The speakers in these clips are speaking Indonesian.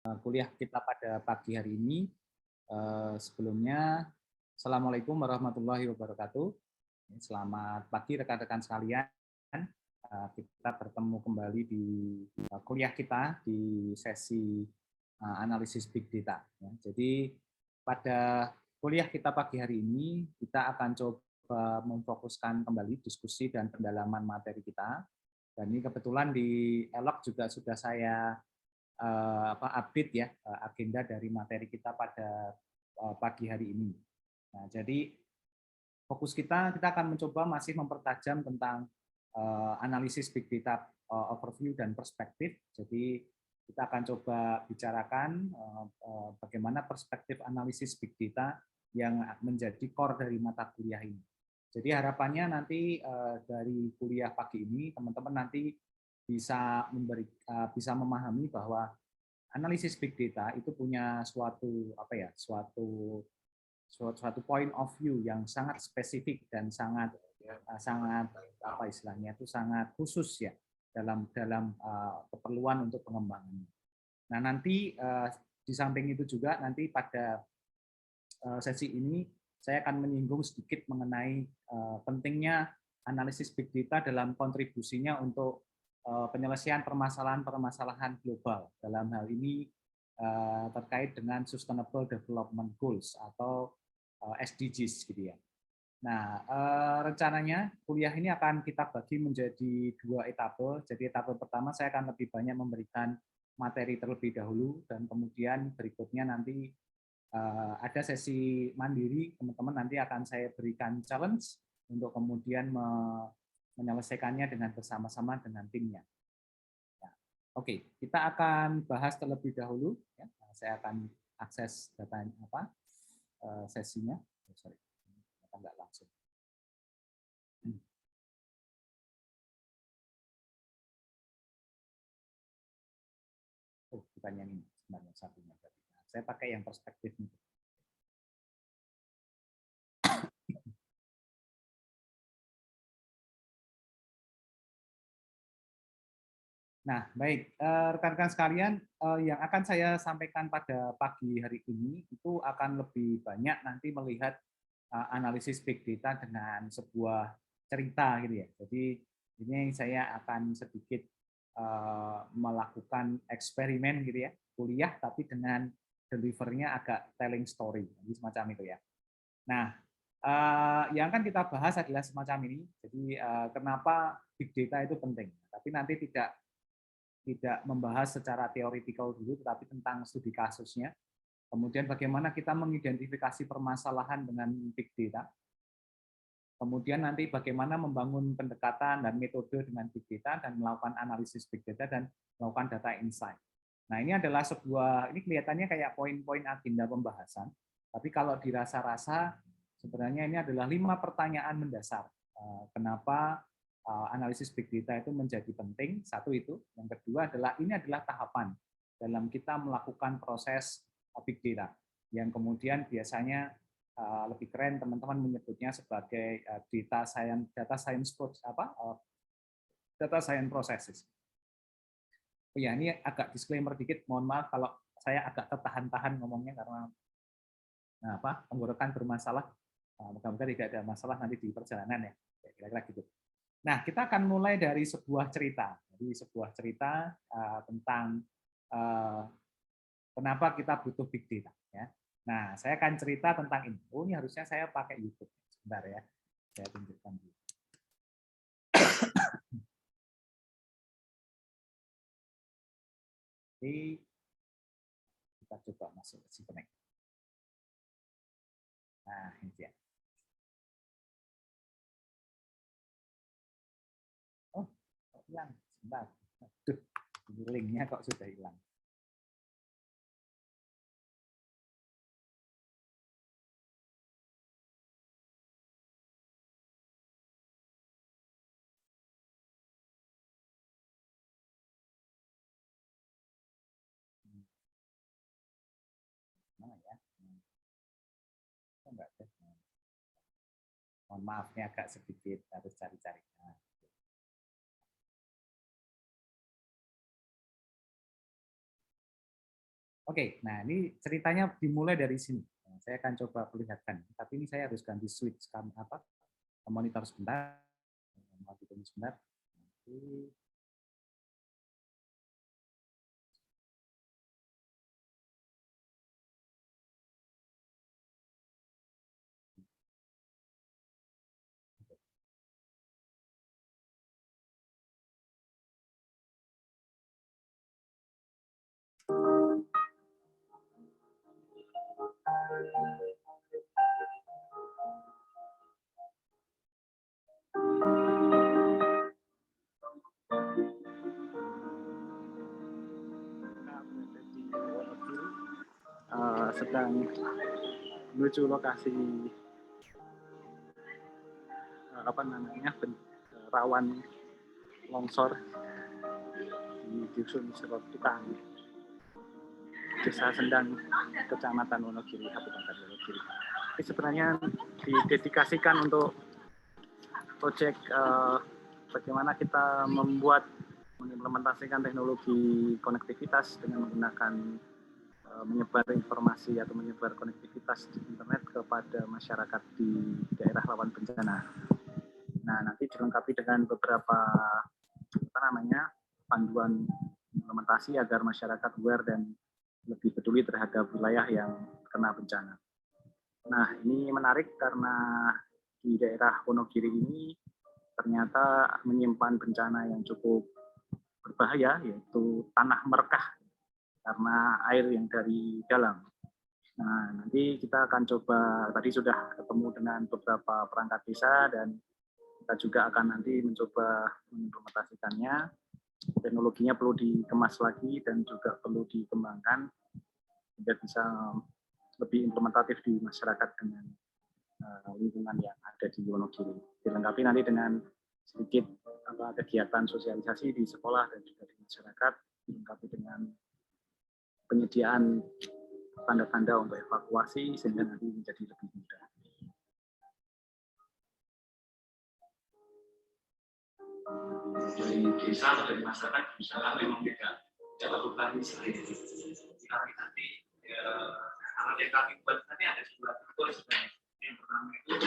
kuliah kita pada pagi hari ini. Sebelumnya, Assalamualaikum warahmatullahi wabarakatuh. Selamat pagi rekan-rekan sekalian. Kita bertemu kembali di kuliah kita di sesi analisis big data. Jadi pada kuliah kita pagi hari ini kita akan coba memfokuskan kembali diskusi dan pendalaman materi kita. Dan ini kebetulan di ELOG juga sudah saya update ya agenda dari materi kita pada pagi hari ini. Nah, jadi fokus kita akan mencoba masih mempertajam tentang analisis big data overview dan perspektif. Jadi kita akan coba bicarakan bagaimana perspektif analisis big data yang menjadi core dari mata kuliah ini. Jadi harapannya nanti dari kuliah pagi ini teman-teman nanti bisa memahami bahwa analisis big data itu punya suatu point of view yang sangat spesifik dan sangat sangat khusus ya dalam keperluan untuk pengembangannya. Nah, nanti di samping itu juga nanti pada sesi ini saya akan menyinggung sedikit mengenai pentingnya analisis big data dalam kontribusinya untuk penyelesaian permasalahan-permasalahan global. Dalam hal ini terkait dengan Sustainable Development Goals atau SDGs gitu ya. Nah, rencananya kuliah ini akan kita bagi menjadi 2 etape. Jadi etape pertama saya akan lebih banyak memberikan materi terlebih dahulu dan kemudian berikutnya nanti ada sesi mandiri, teman-teman nanti akan saya berikan challenge untuk kemudian menyelesaikannya dengan bersama-sama dengan timnya. Ya. Oke, kita akan bahas terlebih dahulu. Ya. Saya akan akses data sesinya. Sorry, nggak langsung. Oh, bukan yang ini, sebenarnya satunya. Saya pakai yang perspektif ini. Nah, baik, rekan-rekan sekalian, yang akan saya sampaikan pada pagi hari ini itu akan lebih banyak nanti melihat analisis big data dengan sebuah cerita gitu ya. Jadi ini saya akan sedikit melakukan eksperimen gitu ya, kuliah tapi dengan delivernya agak telling story, jadi semacam itu ya. Nah, yang akan kita bahas adalah semacam ini. Jadi kenapa big data itu penting? Tapi nanti tidak membahas secara teoritikal dulu, tetapi tentang studi kasusnya. Kemudian bagaimana kita mengidentifikasi permasalahan dengan big data. Kemudian nanti bagaimana membangun pendekatan dan metode dengan big data dan melakukan analisis big data dan melakukan data insight. Nah, ini adalah ini kelihatannya kayak poin-poin agenda pembahasan, tapi kalau dirasa-rasa sebenarnya ini adalah 5 pertanyaan mendasar. Kenapa analisis big data itu menjadi penting? Satu itu. Yang kedua adalah ini adalah tahapan dalam kita melakukan proses big data, yang kemudian biasanya lebih keren teman-teman menyebutnya sebagai data science processes. Oh ya, ini agak disclaimer dikit, mohon maaf kalau saya agak tertahan-tahan ngomongnya karena tenggorokan bermasalah. Mudah-mudahan tidak ada masalah nanti di perjalanan ya, kira-kira gitu. Nah, kita akan mulai dari sebuah cerita. Jadi sebuah cerita tentang kenapa kita butuh big data. Ya. Nah, saya akan cerita tentang ini. Oh, ini harusnya saya pakai YouTube. Sebentar ya, saya tunjukkan dulu. Oke, kita coba masuk ke sini. Nah, ini dia. Oh, kok hilang? Sebentar. Aduh, ini linknya kok sudah hilang. Mana ya? Enggak ada. Mohon maaf, ini agak sedikit harus cari-cari. Nah. Oke, nah ini ceritanya dimulai dari sini. Nah, saya akan coba perlihatkan. Tapi ini saya harus ganti switch monitor sebentar. Monitor sebentar. Sedang menuju lokasi rawan longsor di dusun Serotukan, Desa Sendang, Kecamatan Wonogiri, Kabupaten Wonogiri. Ini sebenarnya didedikasikan untuk proyek bagaimana kita mengimplementasikan teknologi konektivitas dengan menggunakan menyebar informasi atau menyebar konektivitas di internet kepada masyarakat di daerah rawan bencana. Nah, nanti dilengkapi dengan beberapa panduan implementasi agar masyarakat aware dan lebih peduli terhadap wilayah yang kena bencana. Nah, ini menarik karena di daerah Wonogiri ini ternyata menyimpan bencana yang cukup berbahaya, yaitu tanah merekah karena air yang dari dalam. Nah, nanti kita akan coba, tadi sudah ketemu dengan beberapa perangkat desa dan kita juga akan nanti mencoba mengimplementasikannya. Teknologinya perlu dikemas lagi dan juga perlu dikembangkan sehingga bisa lebih implementatif di masyarakat dengan lingkungan yang ada di Wonogiri. Dilengkapi nanti dengan sedikit kegiatan sosialisasi di sekolah dan juga di masyarakat, dilengkapi dengan penyediaan tanda-tanda untuk evakuasi sehingga nanti menjadi lebih mudah. Dari desa atau dari masyarakat misalnya memang tidak lakukan selain itu. Kami nanti alat yang kami buat nanti ada dua faktor sebenarnya. Yang pertama itu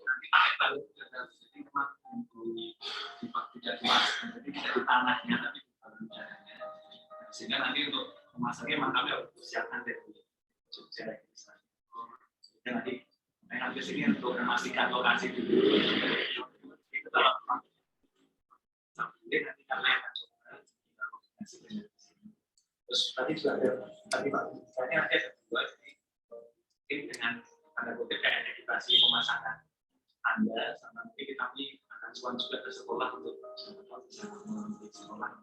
nanti pakai balu jadi memang tidak luas, jadi tidak di tanahnya tapi di balu jalannya. Sehingga nanti untuk memasangnya memang kami harus persiapkan dari Jogja. Sehingga nanti ke sini untuk memastikan lokasi dulu. Itu kalau nanti kami akan coba terus tadi juga ada tadi Pak misalnya ada dua jadi dengan tanda kutip kayak edukasi pemasangan tanda sama nanti kami akan cuan juga ke sekolah untuk bisa di sekolah.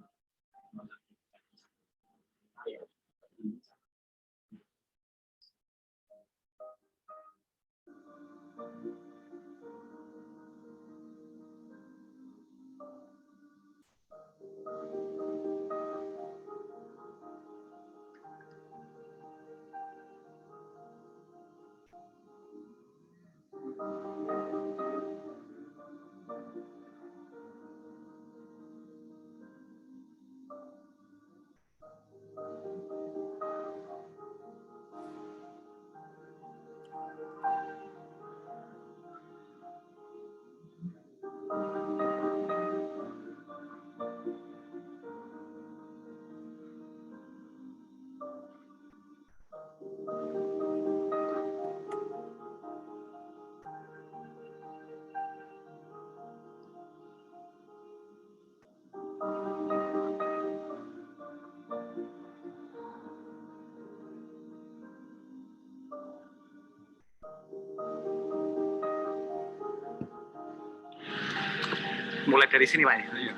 Mulai dari sini, Pak. Iya.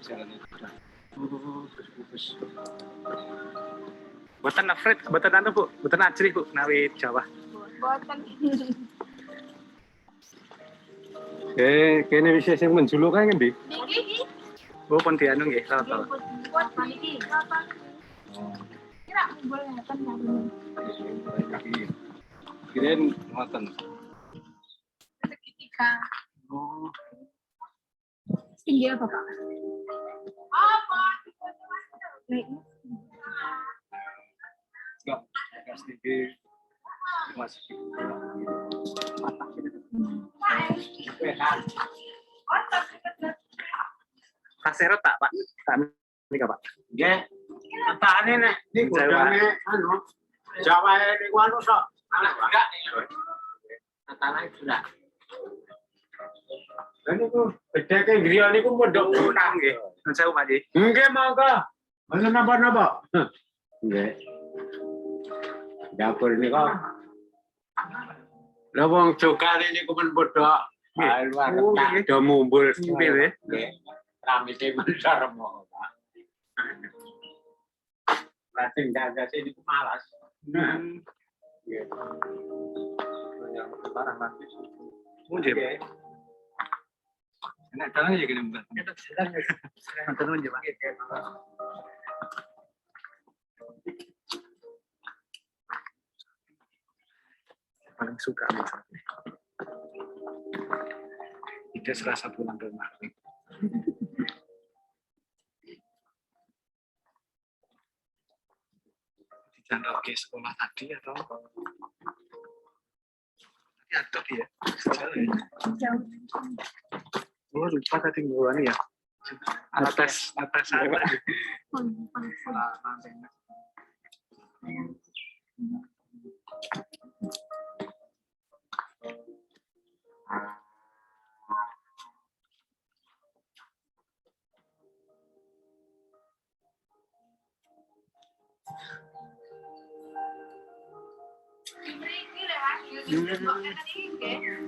Jalannya. Buatan afraid, buatan anu Bu, buatan ajrih Bu, nawi Jawa. Buatan. Kene wis sing menjuluk kae ngendi? Niki. Bu pun dianu nggih, salah. Buat niki. Kira boleh kan ya bener. Kirain ngoten. Segitiga. Oh. Tinggi apa, Pak? Apa? sedikit masih patah gitu. Kasero tak Pak? Tak ini Pak. Nggih. Katane nek iki godane anu Jawa niku anu sok. Anak enggak. Katane sudah. Lha niku bedake griya niku pondok punah nggih. Nun sewu Pak Ji. Nggih monggo. Mboten napa-napa. Nggih. Dapur niku. Lah wong jogane niku men padha luar tak do mumbul Nggih. nggih. Ramite mensar mo. Lah sing gagase niku malas. Nggih. Yang barang lagi. Nggih. Enak dalan ya gini Mbak. Nonton aja Pak. Paling suka misalnya. Tidak serasa pulang ke rumah. Di jalan ke sekolah tadi atau tadi ada ya? Jauh. Oh lupa tadi ngeluarin ya. Atas sana.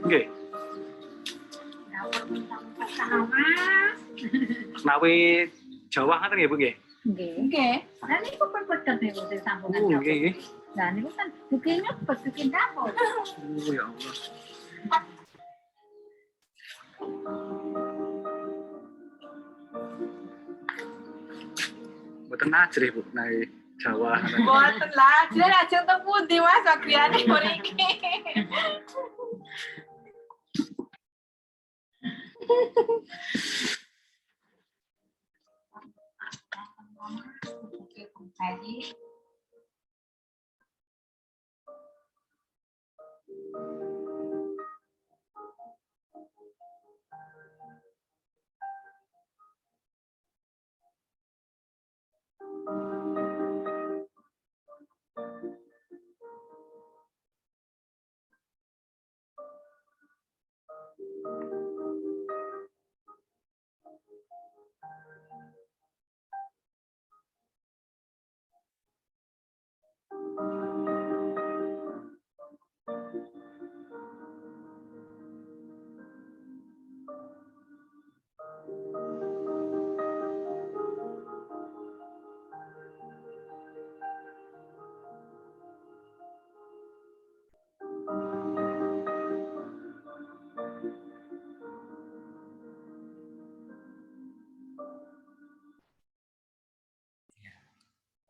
Oke. Nawi Jawa kan ya Bu nggih? Nggih. Lah niku perpetet niku sing sambungan Oh dapur. nggih. Lah niku kan bukine bikin dapur. Oh ya Allah. Mboten ajrih Bu nawi Jawa. Boten lah, jadi aja teng pundi Mas bagiane mriki.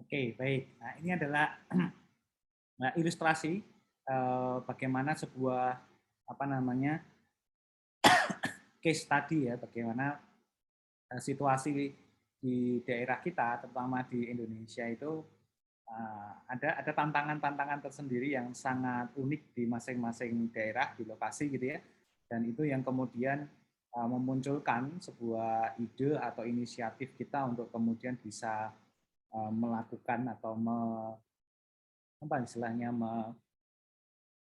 Oke, baik. Nah, ini adalah ilustrasi bagaimana sebuah case study ya, bagaimana situasi di daerah kita, terutama di Indonesia itu ada tantangan-tantangan tersendiri yang sangat unik di masing-masing daerah, di lokasi gitu ya. Dan itu yang kemudian memunculkan sebuah ide atau inisiatif kita untuk kemudian bisa melakukan atau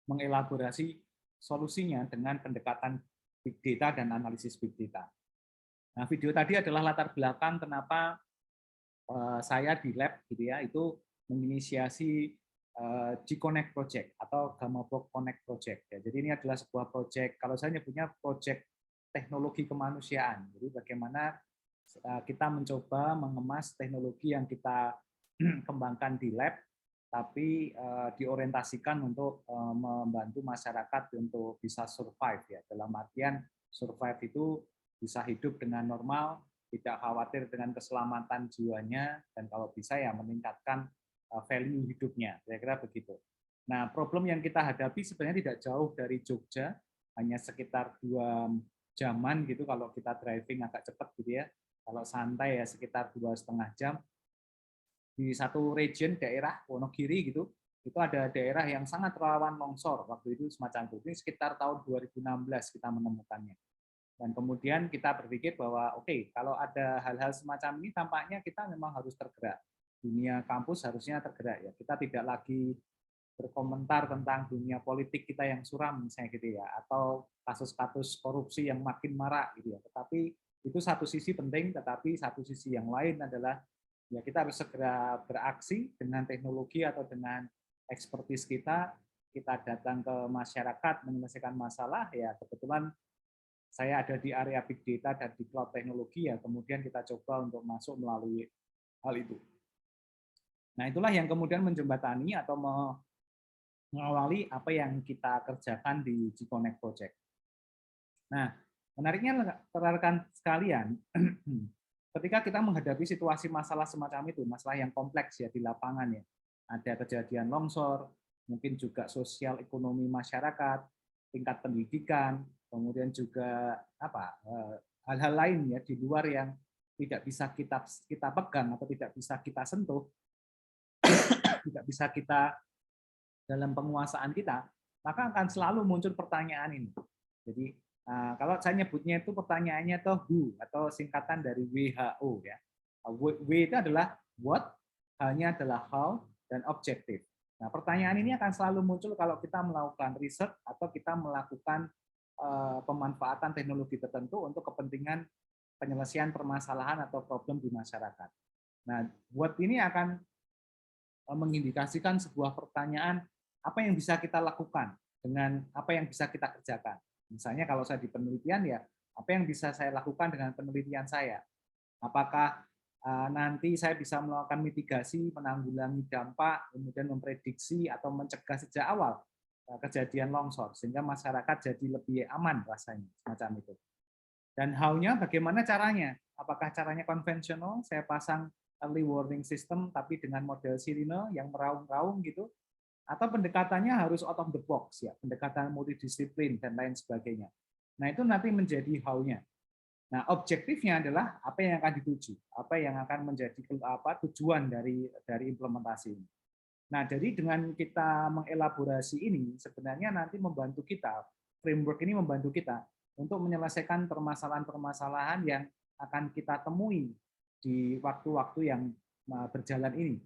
mengelaborasi solusinya dengan pendekatan big data dan analisis big data. Nah, video tadi adalah latar belakang kenapa saya di lab gitu ya, itu menginisiasi G-Connect Project atau Gamma-Box Connect Project. Ya. Jadi ini adalah sebuah project, kalau saya nyebutnya project teknologi kemanusiaan. Jadi bagaimana kita mencoba mengemas teknologi yang kita kembangkan di lab, tapi diorientasikan untuk membantu masyarakat untuk bisa survive ya. Dalam artian survive itu bisa hidup dengan normal, tidak khawatir dengan keselamatan jiwanya, dan kalau bisa ya meningkatkan value hidupnya. Kira-kira begitu. Nah, problem yang kita hadapi sebenarnya tidak jauh dari Jogja, hanya sekitar 2 jaman gitu kalau kita driving agak cepat gitu ya. Kalau santai ya sekitar 2,5 jam. Di satu region daerah Wonogiri gitu, itu ada daerah yang sangat rawan longsor waktu itu semacam itu. Ini sekitar tahun 2016 kita menemukannya. Dan kemudian kita berpikir bahwa oke, kalau ada hal-hal semacam ini tampaknya kita memang harus tergerak. Dunia kampus harusnya tergerak ya. Kita tidak lagi berkomentar tentang dunia politik kita yang suram misalnya gitu ya, atau kasus-kasus korupsi yang makin marak gitu ya. Tetapi itu satu sisi penting, tetapi satu sisi yang lain adalah ya kita harus segera beraksi dengan teknologi atau dengan ekspertis kita datang ke masyarakat menyelesaikan masalah ya. Kebetulan saya ada di area big data dan di cloud teknologi ya, kemudian kita coba untuk masuk melalui hal itu. Nah, itulah yang kemudian menjembatani atau mengawali apa yang kita kerjakan di G-Connect Project. Nah, menariknya rekan sekalian, ketika kita menghadapi situasi masalah semacam itu, masalah yang kompleks ya di lapangan ya, ada kejadian longsor, mungkin juga sosial ekonomi masyarakat, tingkat pendidikan, kemudian juga hal-hal lain ya di luar yang tidak bisa kita pegang atau tidak bisa kita sentuh, tidak bisa kita dalam penguasaan kita, maka akan selalu muncul pertanyaan ini. Jadi kalau saya nyebutnya itu pertanyaannya itu WHO atau singkatan dari WHO ya. W itu adalah what, H-nya adalah how, dan objektif. Nah, pertanyaan ini akan selalu muncul kalau kita melakukan riset atau kita melakukan pemanfaatan teknologi tertentu untuk kepentingan penyelesaian permasalahan atau problem di masyarakat. Nah, what ini akan mengindikasikan sebuah pertanyaan apa yang bisa kita lakukan dengan apa yang bisa kita kerjakan. Misalnya kalau saya di penelitian ya, apa yang bisa saya lakukan dengan penelitian saya? Apakah nanti saya bisa melakukan mitigasi, menanggulangi dampak, kemudian memprediksi atau mencegah sejak awal kejadian longsor, sehingga masyarakat jadi lebih aman rasanya, semacam itu. Dan how-nya bagaimana caranya? Apakah caranya konvensional, saya pasang early warning system tapi dengan model sirine yang meraung-raung gitu, atau pendekatannya harus out of the box ya, pendekatan multidisiplin dan lain sebagainya. Nah, itu nanti menjadi how-nya. Nah, objektifnya adalah apa yang akan dituju, apa yang akan menjadi tujuan dari implementasi ini. Nah, jadi dengan kita mengelaborasi ini sebenarnya nanti membantu kita, framework ini membantu kita untuk menyelesaikan permasalahan-permasalahan yang akan kita temui di waktu-waktu yang berjalan ini.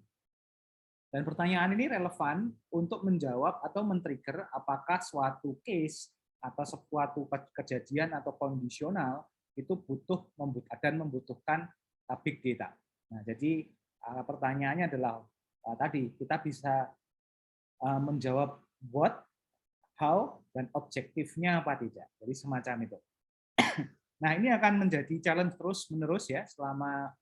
Dan pertanyaan ini relevan untuk menjawab atau men-trigger apakah suatu case atau suatu kejadian atau kondisional itu membutuhkan big data. Nah, jadi pertanyaannya adalah tadi kita bisa menjawab what, how, dan objektifnya apa tidak. Jadi semacam itu. Nah, ini akan menjadi challenge terus-menerus ya selama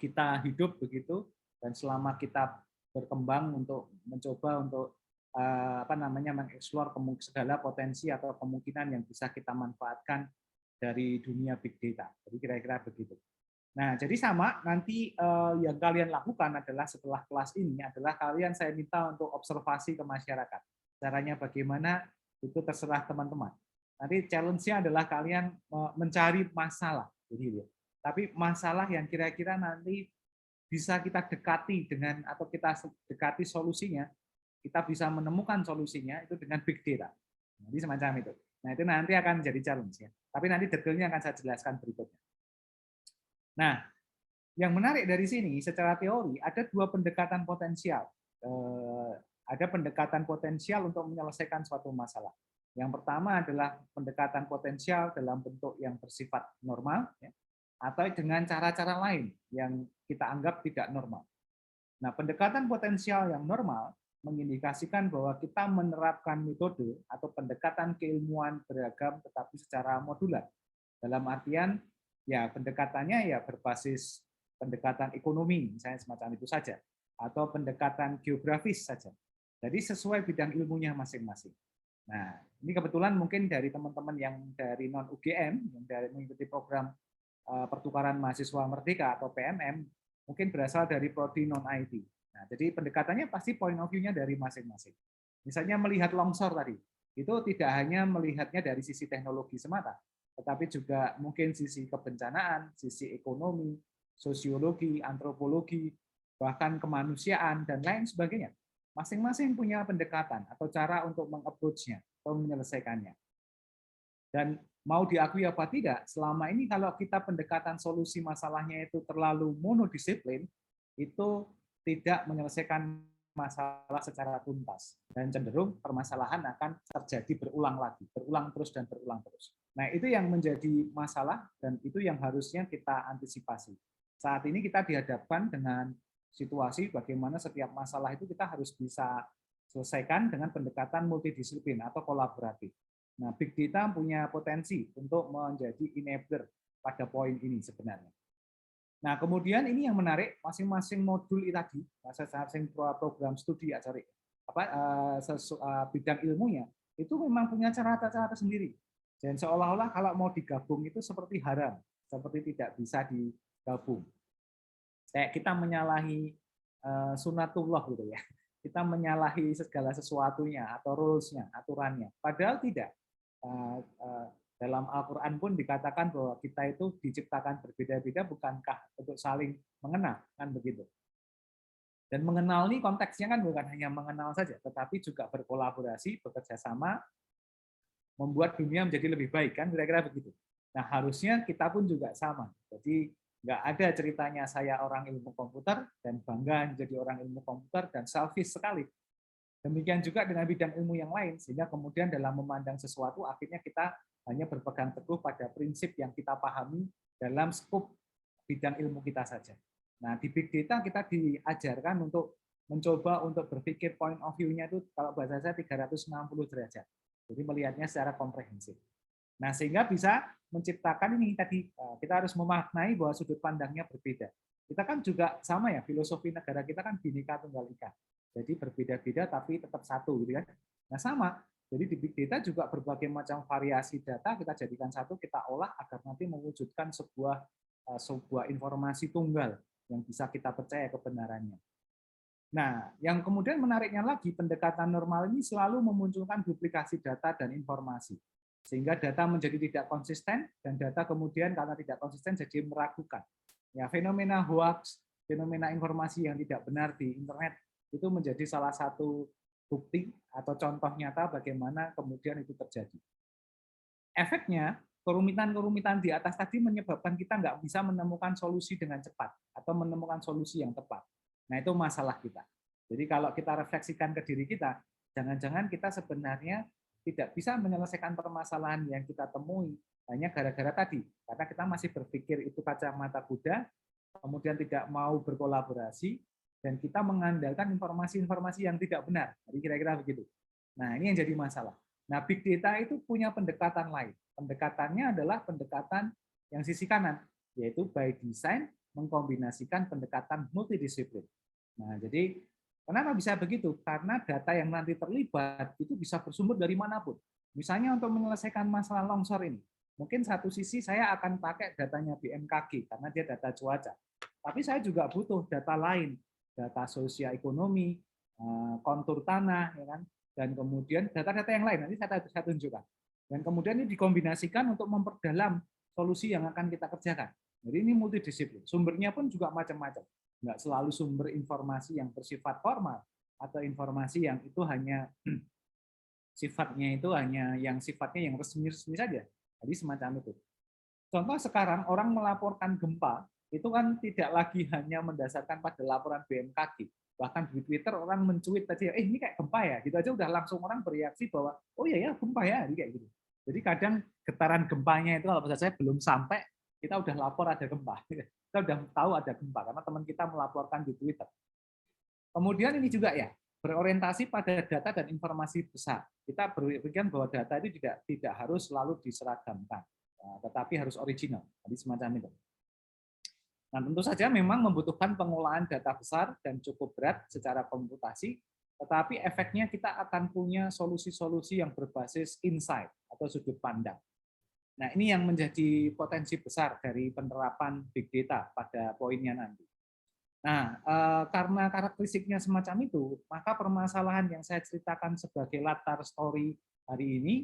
kita hidup begitu dan selama kita berkembang untuk mencoba untuk mengeksplor segala potensi atau kemungkinan yang bisa kita manfaatkan dari dunia big data. Jadi kira-kira begitu. Nah, jadi sama nanti yang kalian lakukan adalah setelah kelas ini adalah kalian saya minta untuk observasi ke masyarakat. Caranya bagaimana itu terserah teman-teman. Nanti challenge-nya adalah kalian mencari masalah. Jadi, tapi masalah yang kira-kira nanti bisa kita dekati dengan atau kita dekati solusinya, kita bisa menemukan solusinya itu dengan big data. Jadi semacam itu. Nah, itu nanti akan jadi challenge ya. Tapi nanti detailnya akan saya jelaskan berikutnya. Nah, yang menarik dari sini secara teori ada dua pendekatan potensial. Ada pendekatan potensial untuk menyelesaikan suatu masalah. Yang pertama adalah pendekatan potensial dalam bentuk yang bersifat normal, ya, atau dengan cara-cara lain yang kita anggap tidak normal. Nah, pendekatan potensial yang normal mengindikasikan bahwa kita menerapkan metode atau pendekatan keilmuan beragam tetapi secara modular. Dalam artian, ya pendekatannya ya berbasis pendekatan ekonomi, misalnya semacam itu saja, atau pendekatan geografis saja. Jadi sesuai bidang ilmunya masing-masing. Nah, ini kebetulan mungkin dari teman-teman yang dari non-UGM, yang dari mengikuti program pertukaran mahasiswa merdeka atau PMM, mungkin berasal dari prodi non-IT. Nah, jadi pendekatannya pasti point of view-nya dari masing-masing. Misalnya melihat longsor tadi, itu tidak hanya melihatnya dari sisi teknologi semata, tetapi juga mungkin sisi kebencanaan, sisi ekonomi, sosiologi, antropologi, bahkan kemanusiaan, dan lain sebagainya. masing-masing punya pendekatan atau cara untuk meng-approach-nya atau menyelesaikannya. Dan mau diakui apa tidak, selama ini kalau kita pendekatan solusi masalahnya itu terlalu monodisiplin, itu tidak menyelesaikan masalah secara tuntas dan cenderung permasalahan akan terjadi berulang lagi, berulang terus dan berulang terus. Nah, itu yang menjadi masalah dan itu yang harusnya kita antisipasi. Saat ini kita dihadapkan dengan situasi bagaimana setiap masalah itu kita harus bisa selesaikan dengan pendekatan multidisiplin atau kolaboratif. Nah, big data punya potensi untuk menjadi enabler pada poin ini sebenarnya. Nah, kemudian ini yang menarik, masing-masing modul tadi, masing-masing program studi bidang ilmunya, itu memang punya cara-cara sendiri. Dan seolah-olah kalau mau digabung itu seperti haram, seperti tidak bisa digabung. Kayak kita menyalahi sunatullah gitu ya. Kita menyalahi segala sesuatunya atau rules-nya, aturannya. Padahal tidak. Dalam Al-Quran pun dikatakan bahwa kita itu diciptakan berbeda-beda bukankah untuk saling mengenal, kan begitu. Dan mengenal ini konteksnya kan bukan hanya mengenal saja, tetapi juga berkolaborasi, bekerja sama, membuat dunia menjadi lebih baik, kan kira-kira begitu. Nah, harusnya kita pun juga sama. Jadi nggak ada ceritanya saya orang ilmu komputer dan bangga menjadi orang ilmu komputer dan selfish sekali. Demikian juga dengan bidang ilmu yang lain, sehingga kemudian dalam memandang sesuatu, akhirnya kita hanya berpegang teguh pada prinsip yang kita pahami dalam skop bidang ilmu kita saja. Nah, di big data kita diajarkan untuk mencoba untuk berpikir point of view-nya itu, kalau bahasa saya 360 derajat. Jadi melihatnya secara komprehensif. Nah, sehingga bisa menciptakan ini tadi, kita harus memaknai bahwa sudut pandangnya berbeda. Kita kan juga sama ya, filosofi negara kita kan Bhinneka Tunggal Ika. Jadi berbeda-beda tapi tetap satu gitu kan. Nah, sama. Jadi di big data juga berbagai macam variasi data kita jadikan satu, kita olah agar nanti mewujudkan sebuah informasi tunggal yang bisa kita percaya kebenarannya. Nah, yang kemudian menariknya lagi, pendekatan normal ini selalu memunculkan duplikasi data dan informasi. Sehingga data menjadi tidak konsisten dan data kemudian karena tidak konsisten jadi meragukan. Ya, fenomena hoax, fenomena informasi yang tidak benar di internet itu menjadi salah satu bukti atau contoh nyata bagaimana kemudian itu terjadi. Efeknya, kerumitan-kerumitan di atas tadi menyebabkan kita nggak bisa menemukan solusi dengan cepat atau menemukan solusi yang tepat. Nah, itu masalah kita. Jadi kalau kita refleksikan ke diri kita, jangan-jangan kita sebenarnya tidak bisa menyelesaikan permasalahan yang kita temui hanya gara-gara tadi. Karena kita masih berpikir itu kacamata kuda, kemudian tidak mau berkolaborasi, dan kita mengandalkan informasi-informasi yang tidak benar. Jadi kira-kira begitu. Nah, ini yang jadi masalah. Nah, big data itu punya pendekatan lain. Pendekatannya adalah pendekatan yang sisi kanan, yaitu by design mengkombinasikan pendekatan multidisiplin. Nah, jadi kenapa bisa begitu? Karena data yang nanti terlibat itu bisa bersumber dari manapun. Misalnya untuk menyelesaikan masalah longsor ini, mungkin satu sisi saya akan pakai datanya BMKG karena dia data cuaca. Tapi saya juga butuh data lain, data sosial ekonomi, kontur tanah, ya kan, dan kemudian data-data yang lain nanti saya tunjukkan. Dan kemudian ini dikombinasikan untuk memperdalam solusi yang akan kita kerjakan. Jadi ini multidisiplin. Sumbernya pun juga macam-macam. Nggak selalu sumber informasi yang bersifat formal atau informasi yang itu hanya sifatnya yang resmi-resmi saja. Jadi semacam itu. Contoh sekarang orang melaporkan gempa itu kan tidak lagi hanya mendasarkan pada laporan BMKG. Bahkan di Twitter orang mencuit tadi, ini kayak gempa ya, gitu aja udah langsung orang bereaksi bahwa, oh iya ya gempa ya, kayak gitu. Jadi kadang getaran gempanya itu kalau bahasa saya belum sampai, kita udah lapor ada gempa. Kita udah tahu ada gempa, karena teman kita melaporkan di Twitter. Kemudian ini juga ya, berorientasi pada data dan informasi besar. Kita berpikir bahwa data itu tidak harus selalu diseragamkan, tetapi harus original. Jadi semacam itu. Nah, tentu saja memang membutuhkan pengolahan data besar dan cukup berat secara komputasi, tetapi efeknya kita akan punya solusi-solusi yang berbasis insight atau sudut pandang. Nah, ini yang menjadi potensi besar dari penerapan big data pada poinnya nanti. Nah, karena karakteristiknya semacam itu, maka permasalahan yang saya ceritakan sebagai latar story hari ini,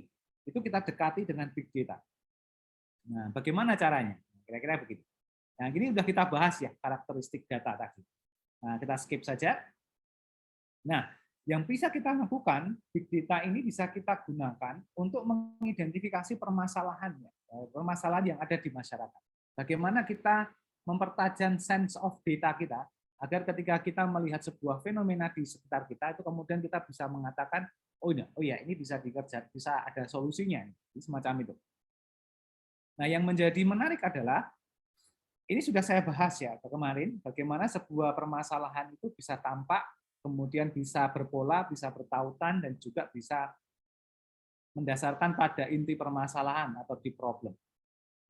itu kita dekati dengan big data. Nah, bagaimana caranya? Kira-kira begitu. Nah, ini udah kita bahas ya, karakteristik data tadi. Nah, kita skip saja. Nah, Yang bisa kita lakukan, big data ini bisa kita gunakan untuk mengidentifikasi permasalahannya, permasalahan yang ada di masyarakat. Bagaimana kita mempertajam sense of data kita, agar ketika kita melihat sebuah fenomena di sekitar kita, itu kemudian kita bisa mengatakan, oh ya ini bisa dikerjakan, bisa ada solusinya, semacam itu. Nah, yang menjadi menarik adalah, ini sudah saya bahas ya kemarin, bagaimana sebuah permasalahan itu bisa tampak, kemudian bisa berpola, bisa bertautan, dan juga bisa mendasarkan pada inti permasalahan atau di problem.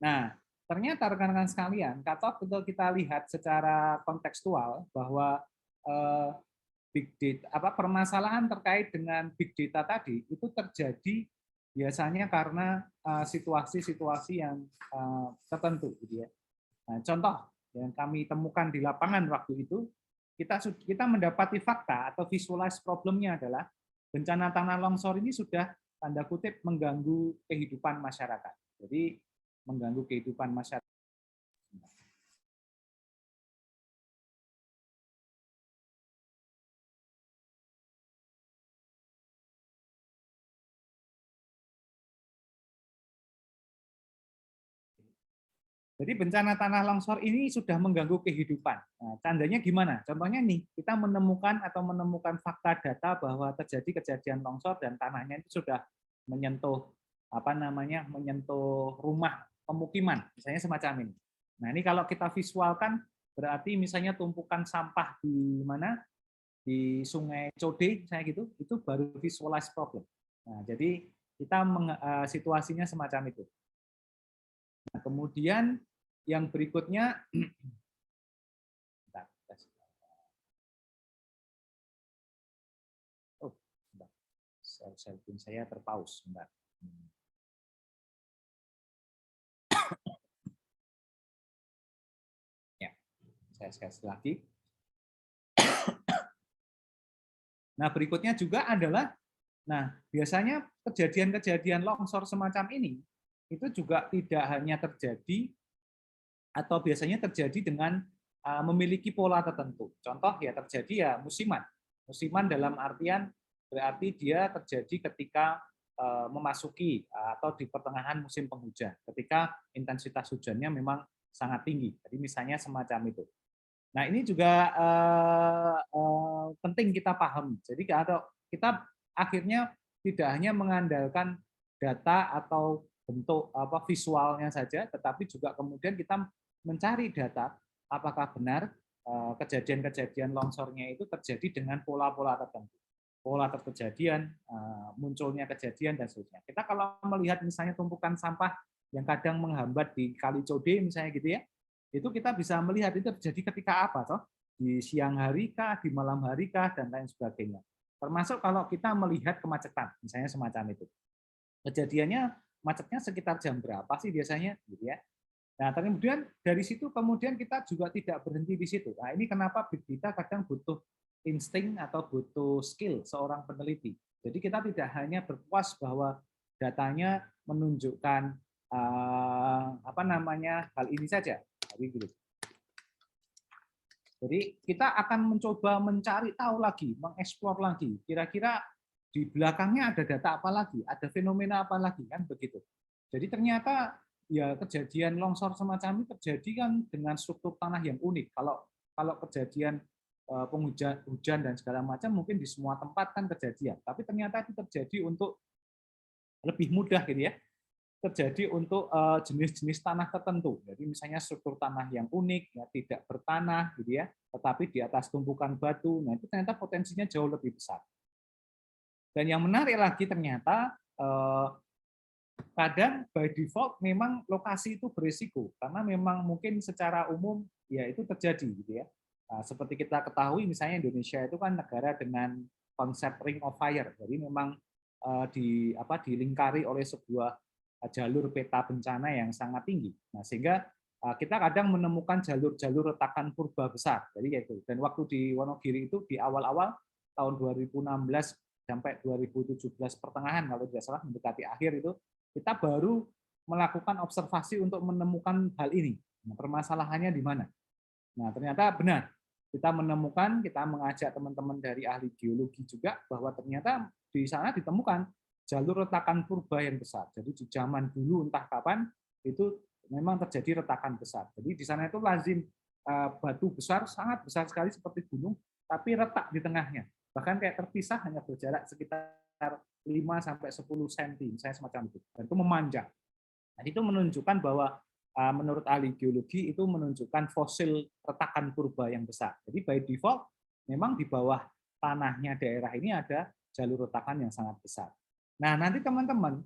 Nah, ternyata rekan-rekan sekalian, kalau kita lihat secara kontekstual bahwa big data, permasalahan terkait dengan big data tadi itu terjadi biasanya karena situasi-situasi yang tertentu, gitu ya. Nah, contoh yang kami temukan di lapangan waktu itu, kita mendapati fakta atau visualize problemnya adalah bencana tanah longsor ini sudah tanda kutip mengganggu kehidupan masyarakat. Jadi mengganggu kehidupan masyarakat. Jadi bencana tanah longsor ini sudah mengganggu kehidupan. Nah, tandanya gimana? Contohnya nih, kita menemukan fakta data bahwa terjadi kejadian longsor dan tanahnya itu sudah menyentuh menyentuh rumah pemukiman, misalnya semacam ini. Nah, ini kalau kita visualkan berarti misalnya tumpukan sampah di mana? Di Sungai Code, saya gitu, itu baru visualize problem. Nah, jadi kita situasinya semacam itu. Nah, kemudian yang berikutnya, saya terpaus. Ya, saya sekali lagi. Nah, berikutnya juga adalah, biasanya kejadian-kejadian longsor semacam ini itu juga tidak hanya terjadi atau biasanya terjadi dengan memiliki pola tertentu. Contoh ya terjadi ya musiman. Musiman dalam artian berarti dia terjadi ketika memasuki atau di pertengahan musim penghujan, ketika intensitas hujannya memang sangat tinggi. Jadi misalnya semacam itu. Nah, ini juga penting kita pahami. Jadi kita akhirnya tidak hanya mengandalkan data atau bentuk visualnya saja, tetapi juga kemudian kita mencari data apakah benar kejadian-kejadian longsornya itu terjadi dengan pola-pola tertentu. Pola terkejadian, munculnya kejadian, dan seterusnya. Kita kalau melihat misalnya tumpukan sampah yang kadang menghambat di Kali Code misalnya gitu ya, itu kita bisa melihat itu terjadi ketika apa toh? Di siang hari kah, di malam hari kah, dan lain sebagainya. Termasuk kalau kita melihat kemacetan, misalnya semacam itu. Kejadiannya macetnya sekitar jam berapa sih biasanya, gitu ya. Nah, kemudian dari situ kemudian kita juga tidak berhenti di situ. Nah, ini kenapa big data kadang butuh insting atau butuh skill seorang peneliti. Jadi kita tidak hanya berpuas bahwa datanya menunjukkan hal ini saja. Jadi kita akan mencoba mencari tahu lagi, mengeksplor lagi. Kira-kira di belakangnya ada data apa lagi, ada fenomena apa lagi, kan begitu. Jadi ternyata ya kejadian longsor semacam ini terjadi kan dengan struktur tanah yang unik. Kalau kejadian hujan dan segala macam mungkin di semua tempat kan kejadian, tapi ternyata itu terjadi untuk lebih mudah gitu ya. Terjadi untuk jenis-jenis tanah tertentu. Jadi misalnya struktur tanah yang unik, ya tidak bertanah gitu ya, tetapi di atas tumpukan batu. Nah, itu ternyata potensinya jauh lebih besar. Dan yang menarik lagi ternyata kadang by default memang lokasi itu berisiko karena memang mungkin secara umum ya itu terjadi gitu ya. Nah, seperti kita ketahui misalnya Indonesia itu kan negara dengan konsep ring of fire. Jadi memang dilingkari oleh sebuah jalur peta bencana yang sangat tinggi. Nah, sehingga kita kadang menemukan jalur-jalur retakan purba besar. Jadi itu. Dan waktu di Wonogiri itu di awal-awal tahun 2016 sampai 2017 pertengahan kalau tidak salah mendekati akhir itu kita baru melakukan observasi untuk menemukan hal ini. Nah, permasalahannya di mana? Nah, ternyata benar. kita menemukan, kita mengajak teman-teman dari ahli geologi juga bahwa ternyata di sana ditemukan jalur retakan purba yang besar. Jadi di zaman dulu entah kapan itu memang terjadi retakan besar. Jadi di sana itu lazim batu besar, sangat besar sekali seperti gunung, tapi retak di tengahnya. Bahkan kayak terpisah hanya berjarak sekitar 5-10 cm, misalnya semacam itu. Dan itu memanjang. Nah, itu menunjukkan bahwa menurut ahli geologi itu menunjukkan fosil retakan purba yang besar. Jadi by default memang di bawah tanahnya daerah ini ada jalur retakan yang sangat besar. Nah, nanti teman-teman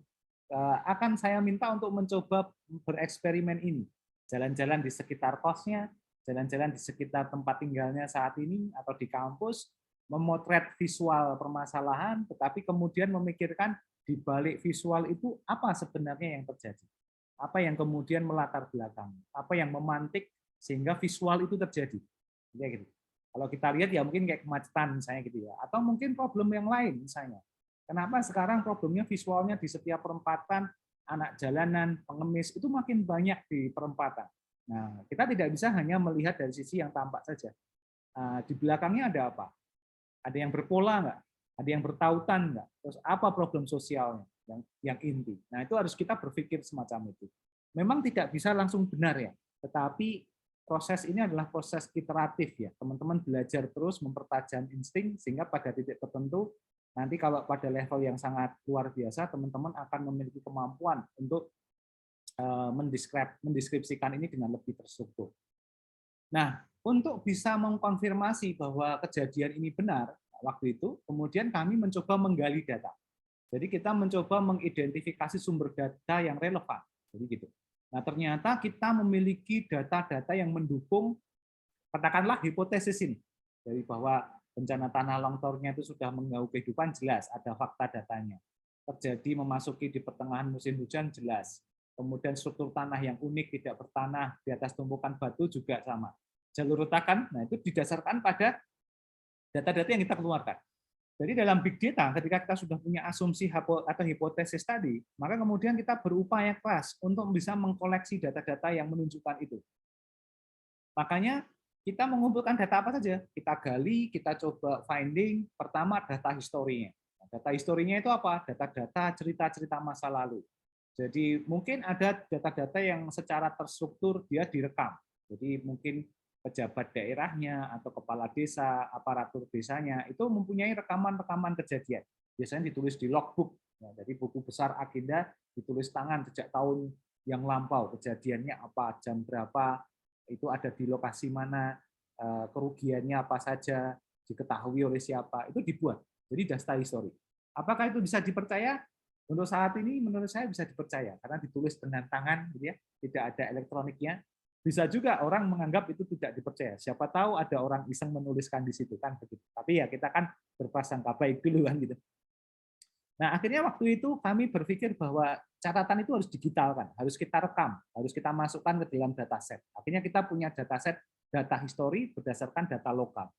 akan saya minta untuk mencoba bereksperimen ini. Jalan-jalan di sekitar kosnya, jalan-jalan di sekitar tempat tinggalnya saat ini atau di kampus, memotret visual permasalahan, tetapi kemudian memikirkan di balik visual itu apa sebenarnya yang terjadi. Apa yang kemudian melatar belakang, apa yang memantik sehingga visual itu terjadi. Ya, gitu. Kalau kita lihat ya mungkin kayak kemacetan misalnya gitu ya, atau mungkin problem yang lain misalnya. Kenapa sekarang problemnya visualnya di setiap perempatan, anak jalanan, pengemis, itu makin banyak di perempatan. Nah, kita tidak bisa hanya melihat dari sisi yang tampak saja. Di belakangnya ada apa? Ada yang berpola nggak? Ada yang bertautan nggak? Terus apa problem sosialnya yang inti? Nah, itu harus kita berpikir semacam itu. Memang tidak bisa langsung benar ya, tetapi proses ini adalah proses iteratif ya. Teman-teman belajar terus mempertajam insting sehingga pada titik tertentu nanti kalau pada level yang sangat luar biasa, teman-teman akan memiliki kemampuan untuk mendeskripsikan ini dengan lebih terstruktur. Nah, untuk bisa mengkonfirmasi bahwa kejadian ini benar waktu itu, kemudian kami mencoba menggali data. Jadi kita mencoba mengidentifikasi sumber data yang relevan. Jadi gitu. Nah, ternyata kita memiliki data-data yang mendukung, katakanlah hipotesis ini, dari bahwa bencana tanah longsor-nya itu sudah mengganggu kehidupan, jelas ada fakta datanya. Terjadi memasuki di pertengahan musim hujan, jelas. Kemudian struktur tanah yang unik, tidak bertanah di atas tumpukan batu juga sama. Jalur retakan, nah itu didasarkan pada data-data yang kita keluarkan. Jadi dalam big data, ketika kita sudah punya asumsi atau hipotesis tadi, maka kemudian kita berupaya keras untuk bisa mengkoleksi data-data yang menunjukkan itu. Makanya kita mengumpulkan data apa saja, kita gali, kita coba finding. Pertama, data historinya. Data historinya itu apa? Data-data cerita-cerita masa lalu. Jadi mungkin ada data-data yang secara terstruktur dia direkam. Jadi mungkin pejabat daerahnya atau kepala desa, aparatur desanya itu mempunyai rekaman-rekaman kejadian. Biasanya ditulis di logbook. Jadi buku besar agenda ditulis tangan sejak tahun yang lampau, kejadiannya apa, jam berapa, itu ada di lokasi mana, kerugiannya apa saja, diketahui oleh siapa, itu dibuat. Jadi data history. Apakah itu bisa dipercaya? Untuk saat ini menurut saya bisa dipercaya karena ditulis dengan tangan, gitu ya, tidak ada elektroniknya. Bisa juga orang menganggap itu tidak dipercaya. Siapa tahu ada orang iseng menuliskan di situ kan begitu. Tapi ya kita kan berprasangka baik dulu kan gitu. Nah, akhirnya waktu itu kami berpikir bahwa catatan itu harus digitalkan, harus kita rekam, harus kita masukkan ke dalam dataset. Akhirnya kita punya dataset data histori berdasarkan data lokal.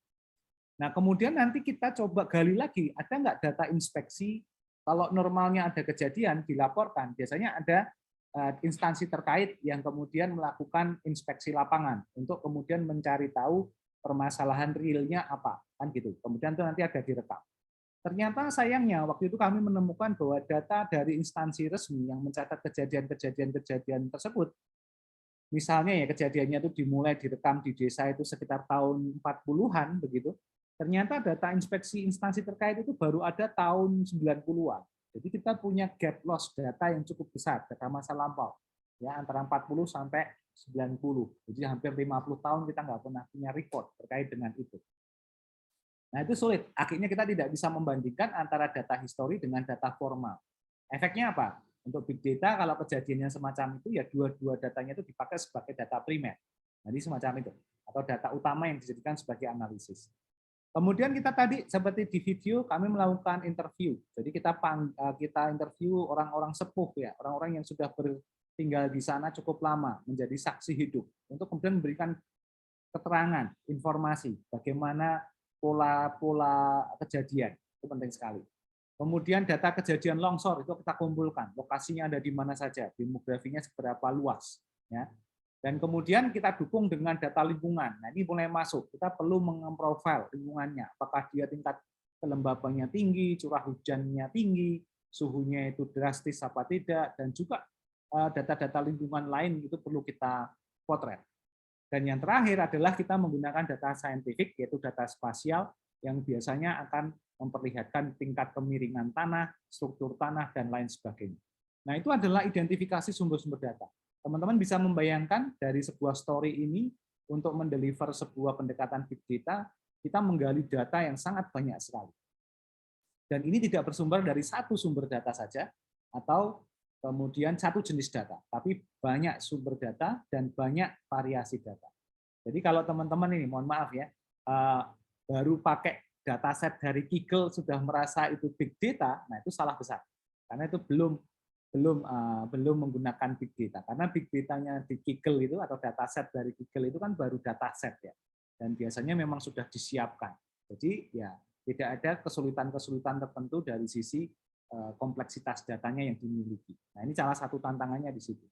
Nah, kemudian nanti kita coba gali lagi, ada nggak data inspeksi? Kalau normalnya ada kejadian dilaporkan, biasanya ada instansi terkait yang kemudian melakukan inspeksi lapangan untuk kemudian mencari tahu permasalahan realnya apa, kan gitu. Kemudian itu nanti ada direkam. Ternyata sayangnya waktu itu kami menemukan bahwa data dari instansi resmi yang mencatat kejadian-kejadian tersebut, misalnya ya kejadiannya itu dimulai direkam di desa itu sekitar tahun 40-an begitu, ternyata data inspeksi instansi terkait itu baru ada tahun 90-an. Jadi kita punya gap loss data yang cukup besar, data masa lampau, ya antara 40 sampai 90. Jadi hampir 50 tahun kita nggak pernah punya report terkait dengan itu. Nah, itu sulit. Akhirnya kita tidak bisa membandingkan antara data histori dengan data formal. Efeknya apa? Untuk big data, kalau kejadiannya semacam itu, ya dua-dua datanya itu dipakai sebagai data primer. Jadi semacam itu. Atau data utama yang dijadikan sebagai analisis. Kemudian kita tadi, seperti di video, kami melakukan interview. Jadi kita interview orang-orang sepuh, ya, orang-orang yang sudah tinggal di sana cukup lama, menjadi saksi hidup. Untuk kemudian memberikan keterangan, informasi, bagaimana pola-pola kejadian, itu penting sekali. Kemudian data kejadian longsor itu kita kumpulkan, lokasinya ada di mana saja, demografinya seberapa luas, ya. Dan kemudian kita dukung dengan data lingkungan. Nah, ini mulai masuk. Kita perlu mengprofil lingkungannya. Apakah dia tingkat kelembabannya tinggi, curah hujannya tinggi, suhunya itu drastis apa tidak, dan juga data-data lingkungan lain itu perlu kita potret. Dan yang terakhir adalah kita menggunakan data saintifik, yaitu data spasial, yang biasanya akan memperlihatkan tingkat kemiringan tanah, struktur tanah, dan lain sebagainya. Nah, itu adalah identifikasi sumber-sumber data. Teman-teman bisa membayangkan dari sebuah story ini, untuk mendeliver sebuah pendekatan big data, kita menggali data yang sangat banyak sekali. Dan ini tidak bersumber dari satu sumber data saja, atau kemudian satu jenis data, tapi banyak sumber data dan banyak variasi data. Jadi kalau teman-teman ini, mohon maaf ya, baru pakai dataset dari Kaggle sudah merasa itu big data, nah itu salah besar, karena itu belum menggunakan big data, karena big datanya di Kaggle itu atau dataset dari Kaggle itu kan baru dataset ya, dan biasanya memang sudah disiapkan. Jadi ya tidak ada kesulitan-kesulitan tertentu dari sisi kompleksitas datanya yang dimiliki. Nah, ini salah satu tantangannya di situ.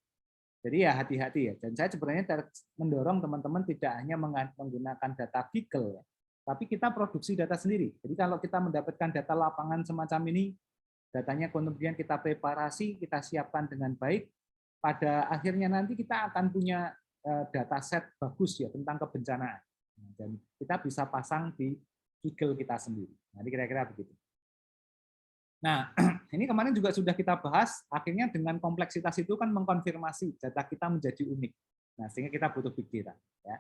Jadi ya hati-hati ya. Dan saya sebenarnya mendorong teman-teman tidak hanya menggunakan data Kaggle, ya, tapi kita produksi data sendiri. Jadi kalau kita mendapatkan data lapangan semacam ini, datanya kemudian kita preparasi, kita siapkan dengan baik, pada akhirnya nanti kita akan punya dataset bagus ya tentang kebencanaan. Dan kita bisa pasang di Kaggle kita sendiri. Jadi kira-kira begitu. Nah, ini kemarin juga sudah kita bahas, akhirnya dengan kompleksitas itu kan mengkonfirmasi data kita menjadi unik. Nah, sehingga kita butuh big data. Ya.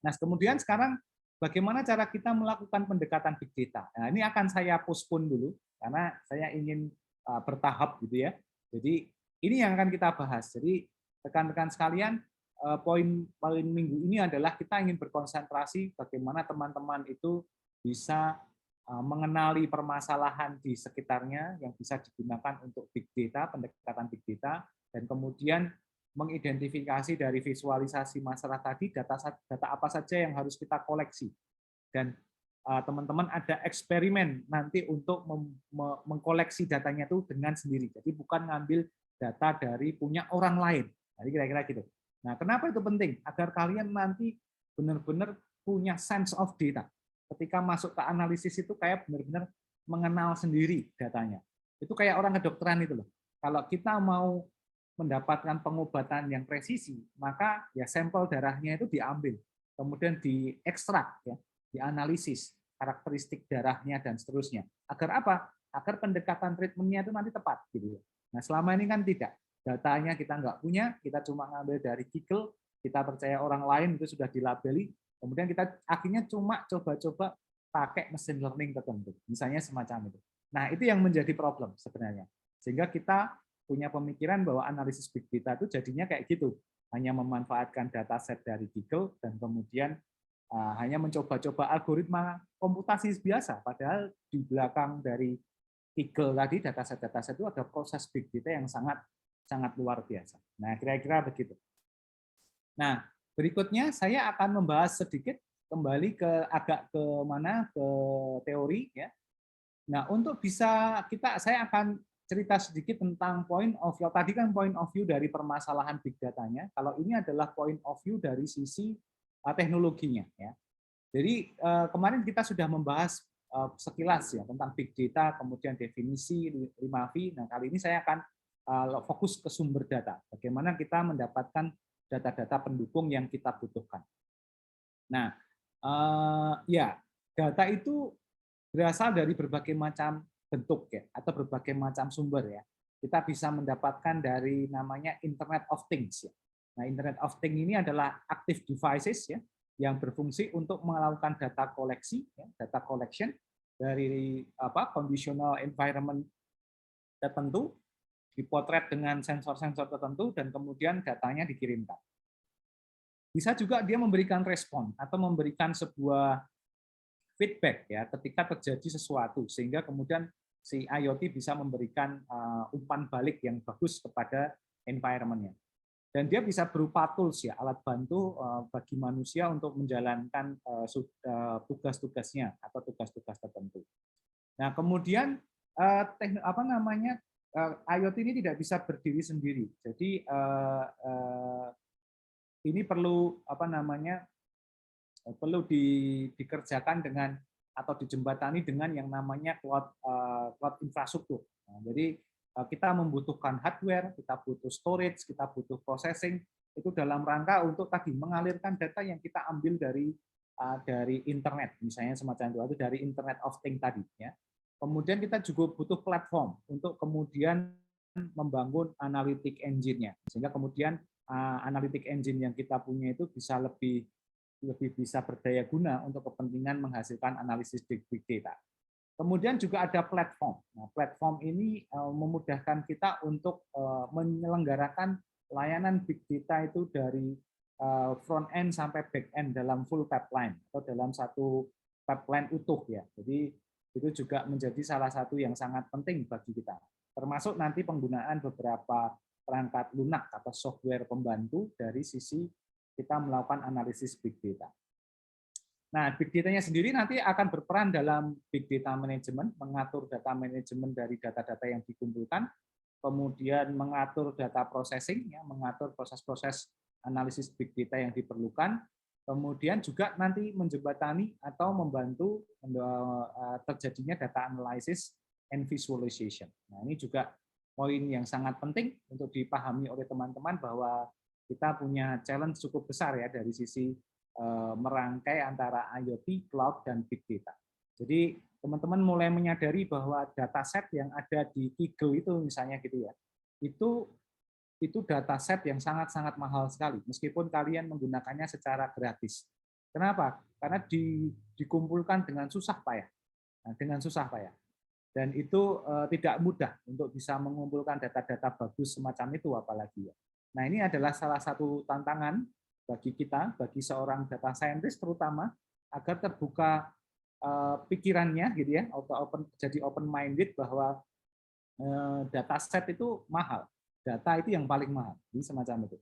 Nah, kemudian sekarang bagaimana cara kita melakukan pendekatan big data? Nah, ini akan saya postpone dulu, karena saya ingin bertahap gitu ya. Jadi ini yang akan kita bahas. Jadi rekan-rekan sekalian, poin minggu ini adalah kita ingin berkonsentrasi bagaimana teman-teman itu bisa mengenali permasalahan di sekitarnya yang bisa digunakan untuk big data, pendekatan big data, dan kemudian mengidentifikasi dari visualisasi masalah tadi data apa saja yang harus kita koleksi. Dan teman-teman ada eksperimen nanti untuk mengkoleksi datanya itu dengan sendiri. Jadi bukan ngambil data dari punya orang lain. Jadi kira-kira gitu. Nah, kenapa itu penting? Agar kalian nanti benar-benar punya sense of data. Ketika masuk ke analisis itu kayak benar-benar mengenal sendiri datanya. Itu kayak orang kedokteran itu loh. Kalau kita mau mendapatkan pengobatan yang presisi, maka ya sampel darahnya itu diambil, kemudian diekstrak, ya, dianalisis karakteristik darahnya dan seterusnya. Agar apa? Agar pendekatan treatmentnya itu nanti tepat. Gitu. Nah, selama ini kan tidak. Datanya kita nggak punya, kita cuma ngambil dari Kaggle, kita percaya orang lain itu sudah dilabeli, kemudian kita akhirnya cuma coba-coba pakai mesin learning tertentu, misalnya semacam itu. Nah, itu yang menjadi problem sebenarnya. Sehingga kita punya pemikiran bahwa analisis big data itu jadinya kayak gitu, hanya memanfaatkan dataset dari Kaggle dan kemudian hanya mencoba-coba algoritma komputasi biasa, padahal di belakang dari Kaggle tadi dataset itu ada proses big data yang sangat luar biasa. Nah, kira-kira begitu. Nah, berikutnya saya akan membahas sedikit kembali agak ke teori ya. Nah, untuk bisa saya akan cerita sedikit tentang point of view. Tadi kan point of view dari permasalahan big data-nya. Kalau ini adalah point of view dari sisi teknologinya ya. Jadi kemarin kita sudah membahas sekilas ya tentang big data, kemudian definisi 5V. Nah, kali ini saya akan fokus ke sumber data. Bagaimana kita mendapatkan data-data pendukung yang kita butuhkan. Nah, ya data itu berasal dari berbagai macam bentuk ya, atau berbagai macam sumber ya. Kita bisa mendapatkan dari namanya Internet of Things ya. Nah, Internet of Things ini adalah active devices ya, yang berfungsi untuk melakukan data koleksi, ya, data collection dari conditional environment tertentu, dipotret dengan sensor-sensor tertentu, dan kemudian datanya dikirimkan. Bisa juga dia memberikan respon atau memberikan sebuah feedback ya ketika terjadi sesuatu, sehingga kemudian si IoT bisa memberikan umpan balik yang bagus kepada environment-nya. Dan dia bisa berupa tools ya, alat bantu bagi manusia untuk menjalankan tugas-tugasnya atau tugas-tugas tertentu. Nah, kemudian IoT ini tidak bisa berdiri sendiri. Jadi ini perlu apa namanya perlu dikerjakan dengan atau dijembatani dengan yang namanya cloud infrastruktur. Nah, jadi kita membutuhkan hardware, kita butuh storage, kita butuh processing itu dalam rangka untuk tadi mengalirkan data yang kita ambil dari internet, misalnya semacam itu dari Internet of Things tadi. Ya. Kemudian kita juga butuh platform untuk kemudian membangun analytic engine-nya, sehingga kemudian analytic engine yang kita punya itu bisa lebih bisa berdaya guna untuk kepentingan menghasilkan analisis big data. Kemudian juga ada platform. Nah, platform ini memudahkan kita untuk menyelenggarakan layanan big data itu dari front end sampai back end dalam full pipeline atau dalam satu pipeline utuh ya. Jadi itu juga menjadi salah satu yang sangat penting bagi kita. Termasuk nanti penggunaan beberapa perangkat lunak atau software pembantu dari sisi kita melakukan analisis big data. Nah, big data-nya sendiri nanti akan berperan dalam big data management, mengatur data manajemen dari data-data yang dikumpulkan, kemudian mengatur data processing, ya, mengatur proses-proses analisis big data yang diperlukan, kemudian juga nanti menjembatani atau membantu terjadinya data analysis and visualization. Nah, ini juga poin yang sangat penting untuk dipahami oleh teman-teman bahwa kita punya challenge cukup besar ya dari sisi merangkai antara IoT, cloud, dan big data. Jadi teman-teman mulai menyadari bahwa dataset yang ada di Kiggle itu misalnya gitu ya, itu dataset yang sangat-sangat mahal sekali, meskipun kalian menggunakannya secara gratis. Kenapa? Karena dikumpulkan dengan susah payah, dengan susah payah. Dan itu tidak mudah untuk bisa mengumpulkan data-data bagus semacam itu apalagi ya. Nah, ini adalah salah satu tantangan bagi kita, bagi seorang data scientist terutama, agar terbuka pikirannya gitu ya, jadi open minded bahwa dataset itu mahal, data itu yang paling mahal, jadi semacam itu.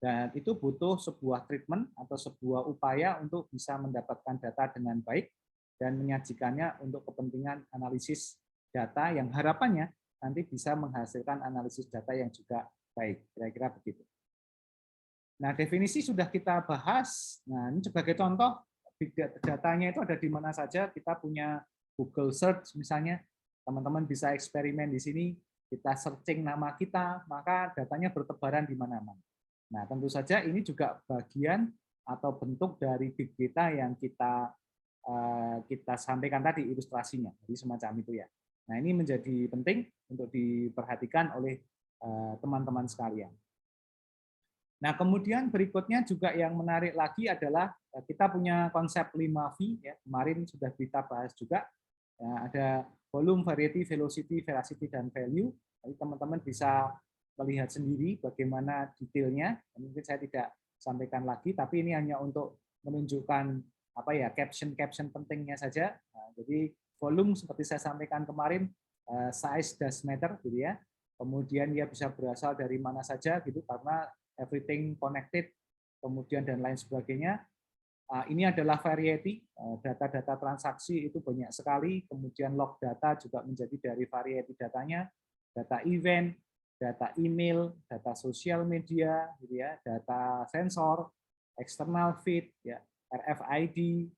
Dan itu butuh sebuah treatment atau sebuah upaya untuk bisa mendapatkan data dengan baik dan menyajikannya untuk kepentingan analisis data yang harapannya nanti bisa menghasilkan analisis data yang juga baik, kira-kira begitu. Nah, definisi sudah kita bahas. Nah, ini sebagai contoh, big datanya itu ada di mana saja. Kita punya Google Search misalnya, teman-teman bisa eksperimen di sini, kita searching nama kita, maka datanya bertebaran di mana-mana. Nah, tentu saja ini juga bagian atau bentuk dari big data yang kita sampaikan tadi ilustrasinya, jadi semacam itu ya. Nah, ini menjadi penting untuk diperhatikan oleh teman-teman sekalian. Nah, kemudian berikutnya juga yang menarik lagi adalah kita punya konsep 5V, ya, kemarin sudah kita bahas juga. Ya, ada volume, variety, velocity, veracity, dan value. Jadi teman-teman bisa melihat sendiri bagaimana detailnya. Mungkin saya tidak sampaikan lagi, tapi ini hanya untuk menunjukkan apa ya caption pentingnya saja. Nah, jadi volume seperti saya sampaikan kemarin, size does matter, gitu ya. Kemudian dia bisa berasal dari mana saja, gitu, karena everything connected, kemudian dan lain sebagainya. Ini adalah variety, data-data transaksi itu banyak sekali, kemudian log data juga menjadi dari variety datanya, data event, data email, data sosial media, gitu ya, data sensor, external feed, ya, RFID,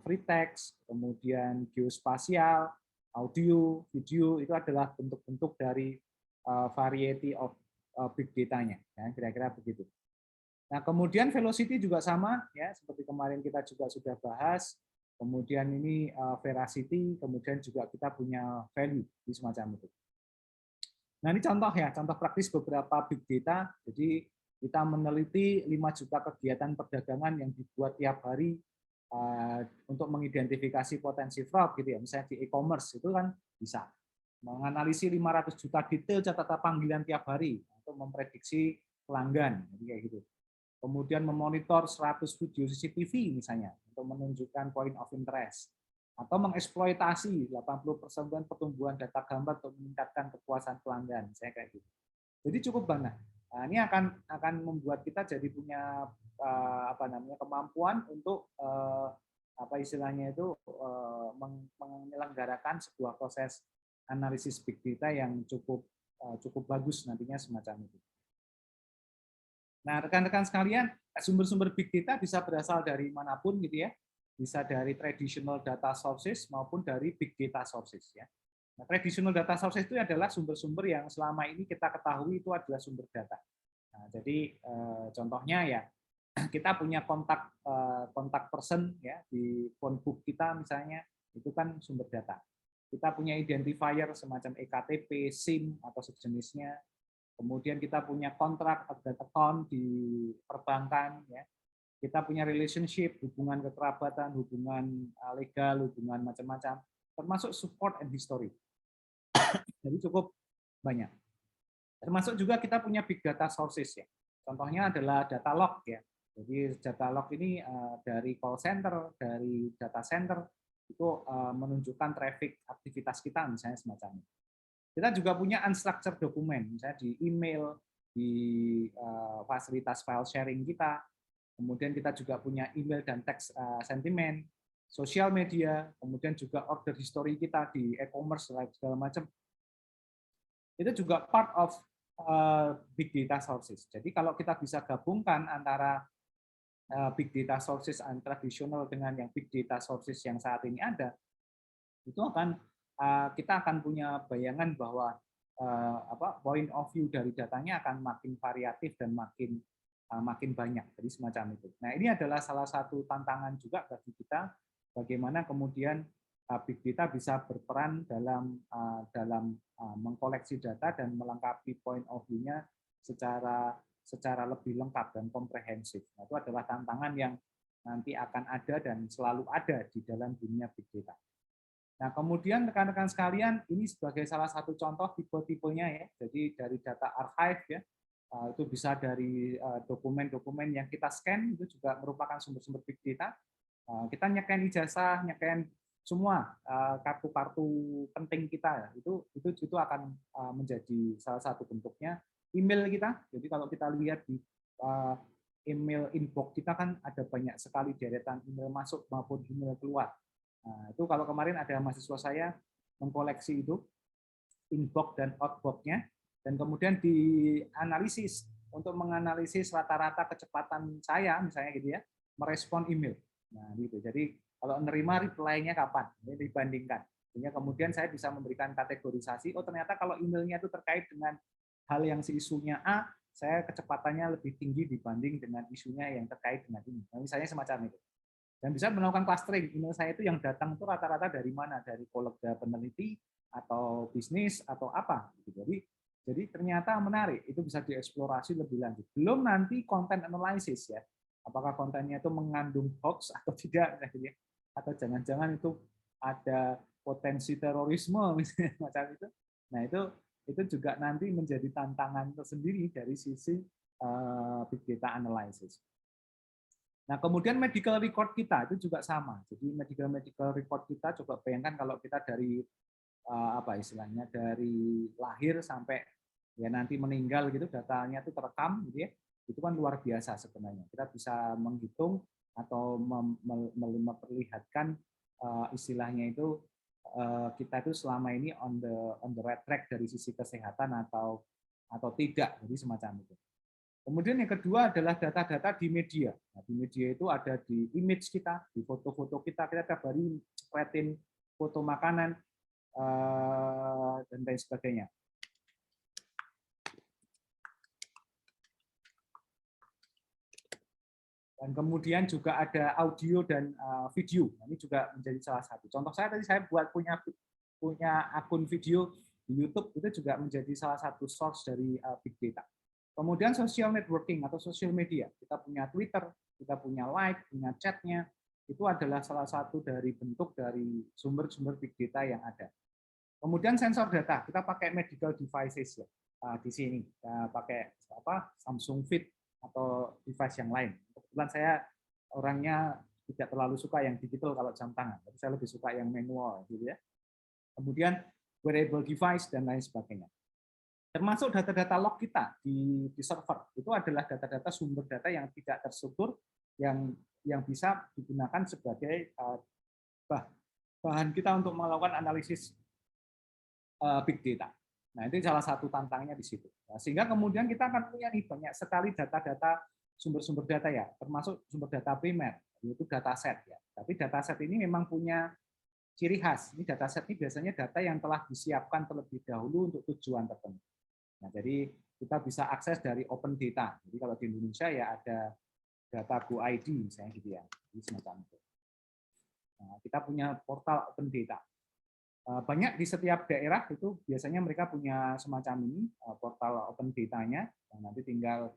free text, kemudian geospasial, audio, video, itu adalah bentuk-bentuk dari variety of big data-nya, ya, kira-kira begitu. Nah, kemudian velocity juga sama, ya, seperti kemarin kita juga sudah bahas. Kemudian ini veracity, kemudian juga kita punya value di semacam itu. Nah, ini contoh ya, contoh praktis beberapa big data. Jadi kita meneliti 5 juta kegiatan perdagangan yang dibuat tiap hari untuk mengidentifikasi potensi fraud gitu ya. Misalnya di e-commerce itu kan bisa menganalisis 500 juta detail catatan panggilan tiap hari untuk memprediksi pelanggan, jadi kayak gitu. Kemudian memonitor 100 video CCTV misalnya untuk menunjukkan point of interest, atau mengeksploitasi 80% pertumbuhan data gambar untuk meningkatkan kepuasan pelanggan, misalnya kayak gitu. Jadi cukup banyak. Nah, ini akan membuat kita jadi punya kemampuan untuk apa istilahnya itu menyelenggarakan sebuah proses analisis big data yang cukup bagus nantinya semacam itu. Nah, rekan-rekan sekalian, sumber-sumber big data bisa berasal dari manapun gitu ya. Bisa dari traditional data sources maupun dari big data sources ya. Nah, traditional data sources itu adalah sumber-sumber yang selama ini kita ketahui itu adalah sumber data. Nah, jadi contohnya ya kita punya kontak person ya di phone book kita misalnya, itu kan sumber data. Kita punya identifier semacam EKTP, SIM atau sejenisnya. Kemudian kita punya kontrak dan account di perbankan ya. Kita punya relationship, hubungan kekerabatan, hubungan legal, hubungan macam-macam, termasuk support and history. Jadi cukup banyak. Termasuk juga kita punya big data sources ya. Contohnya adalah data log ya. Jadi data log ini dari call center, dari data center itu menunjukkan traffic aktivitas kita misalnya semacam itu. Kita juga punya unstructured dokumen, misalnya di email, di fasilitas file sharing kita. Kemudian kita juga punya email dan teks sentimen, sosial media, kemudian juga order history kita di e-commerce segala macam. Itu juga part of big data sources. Jadi kalau kita bisa gabungkan antara big data sources tradisional dengan yang big data sources yang saat ini ada, itu akan kita akan punya bayangan bahwa point of view dari datanya akan makin variatif dan makin banyak. Jadi semacam itu. Nah, ini adalah salah satu tantangan juga bagi kita bagaimana kemudian big data bisa berperan dalam mengkoleksi data dan melengkapi point of view-nya secara lebih lengkap dan komprehensif. Nah, itu adalah tantangan yang nanti akan ada dan selalu ada di dalam dunia big data. Nah, kemudian rekan-rekan sekalian, ini sebagai salah satu contoh tipe-tipenya ya. Jadi dari data archive ya, itu bisa dari dokumen-dokumen yang kita scan, itu juga merupakan sumber-sumber big data. Kita nyeken ijazah, nyeken semua kartu-kartu penting kita, itu akan menjadi salah satu bentuknya. Email kita, jadi kalau kita lihat di email inbox kita kan ada banyak sekali deretan email masuk maupun email keluar. Nah, itu kalau kemarin ada mahasiswa saya mengkoleksi itu inbox dan outbox-nya, dan kemudian dianalisis untuk menganalisis rata-rata kecepatan saya misalnya gitu ya merespon email. Nah gitu. Jadi kalau menerima reply-nya kapan, ini dibandingkan. Sehingga kemudian saya bisa memberikan kategorisasi. Oh ternyata kalau emailnya itu terkait dengan hal yang si isunya A, saya kecepatannya lebih tinggi dibanding dengan isunya yang terkait dengan ini. Nah, misalnya semacam itu. Dan bisa melakukan clustering. Email saya itu yang datang itu rata-rata dari mana? Dari kolega peneliti atau bisnis atau apa? Jadi ternyata menarik. Itu bisa dieksplorasi lebih lanjut. Belum nanti content analysis ya. Apakah kontennya itu mengandung hoax atau tidak? Atau jangan-jangan itu ada potensi terorisme misalnya macam itu. Nah itu juga nanti menjadi tantangan tersendiri dari sisi big data analysis. Nah, kemudian medical record kita itu juga sama. Jadi medical record kita coba bayangkan kalau kita dari istilahnya dari lahir sampai ya nanti meninggal gitu, datanya itu terekam gitu ya. Itu kan luar biasa sebenarnya. Kita bisa menghitung atau memperlihatkan istilahnya itu kita itu selama ini on the right track dari sisi kesehatan atau tidak. Jadi semacam itu. Kemudian yang kedua adalah data-data di media. Nah, di media itu ada di image kita, di foto-foto kita tiap hari spreadin foto makanan dan lain sebagainya. Dan kemudian juga ada audio dan video. Nah, ini juga menjadi salah satu. Contoh saya tadi saya punya akun video di YouTube, itu juga menjadi salah satu source dari big data. Kemudian social networking atau social media. Kita punya Twitter, kita punya like, punya chatnya. Itu adalah salah satu dari bentuk dari sumber-sumber big data yang ada. Kemudian sensor data. Kita pakai medical devices ya. Di sini kita pakai Samsung Fit atau device yang lain. Kebetulan saya orangnya tidak terlalu suka yang digital kalau jam tangan, tapi saya lebih suka yang manual gitu ya. Kemudian wearable device dan lain sebagainya. Termasuk data-data log kita di server, itu adalah data-data sumber data yang tidak terstruktur, yang bisa digunakan sebagai bahan kita untuk melakukan analisis big data. Nah, itu salah satu tantangannya di situ. Nah, sehingga kemudian kita akan punya nih banyak sekali data-data, sumber-sumber data ya, termasuk sumber data primer, yaitu dataset ya. Tapi dataset ini memang punya ciri khas. Ini dataset ini biasanya data yang telah disiapkan terlebih dahulu untuk tujuan tertentu. Nah, jadi kita bisa akses dari open data. Jadi kalau di Indonesia ya ada data Go ID misalnya gitu ya. Jadi semacam itu. Nah, kita punya portal open data. Banyak di setiap daerah itu biasanya mereka punya semacam ini portal open data-nya, yang nanti tinggal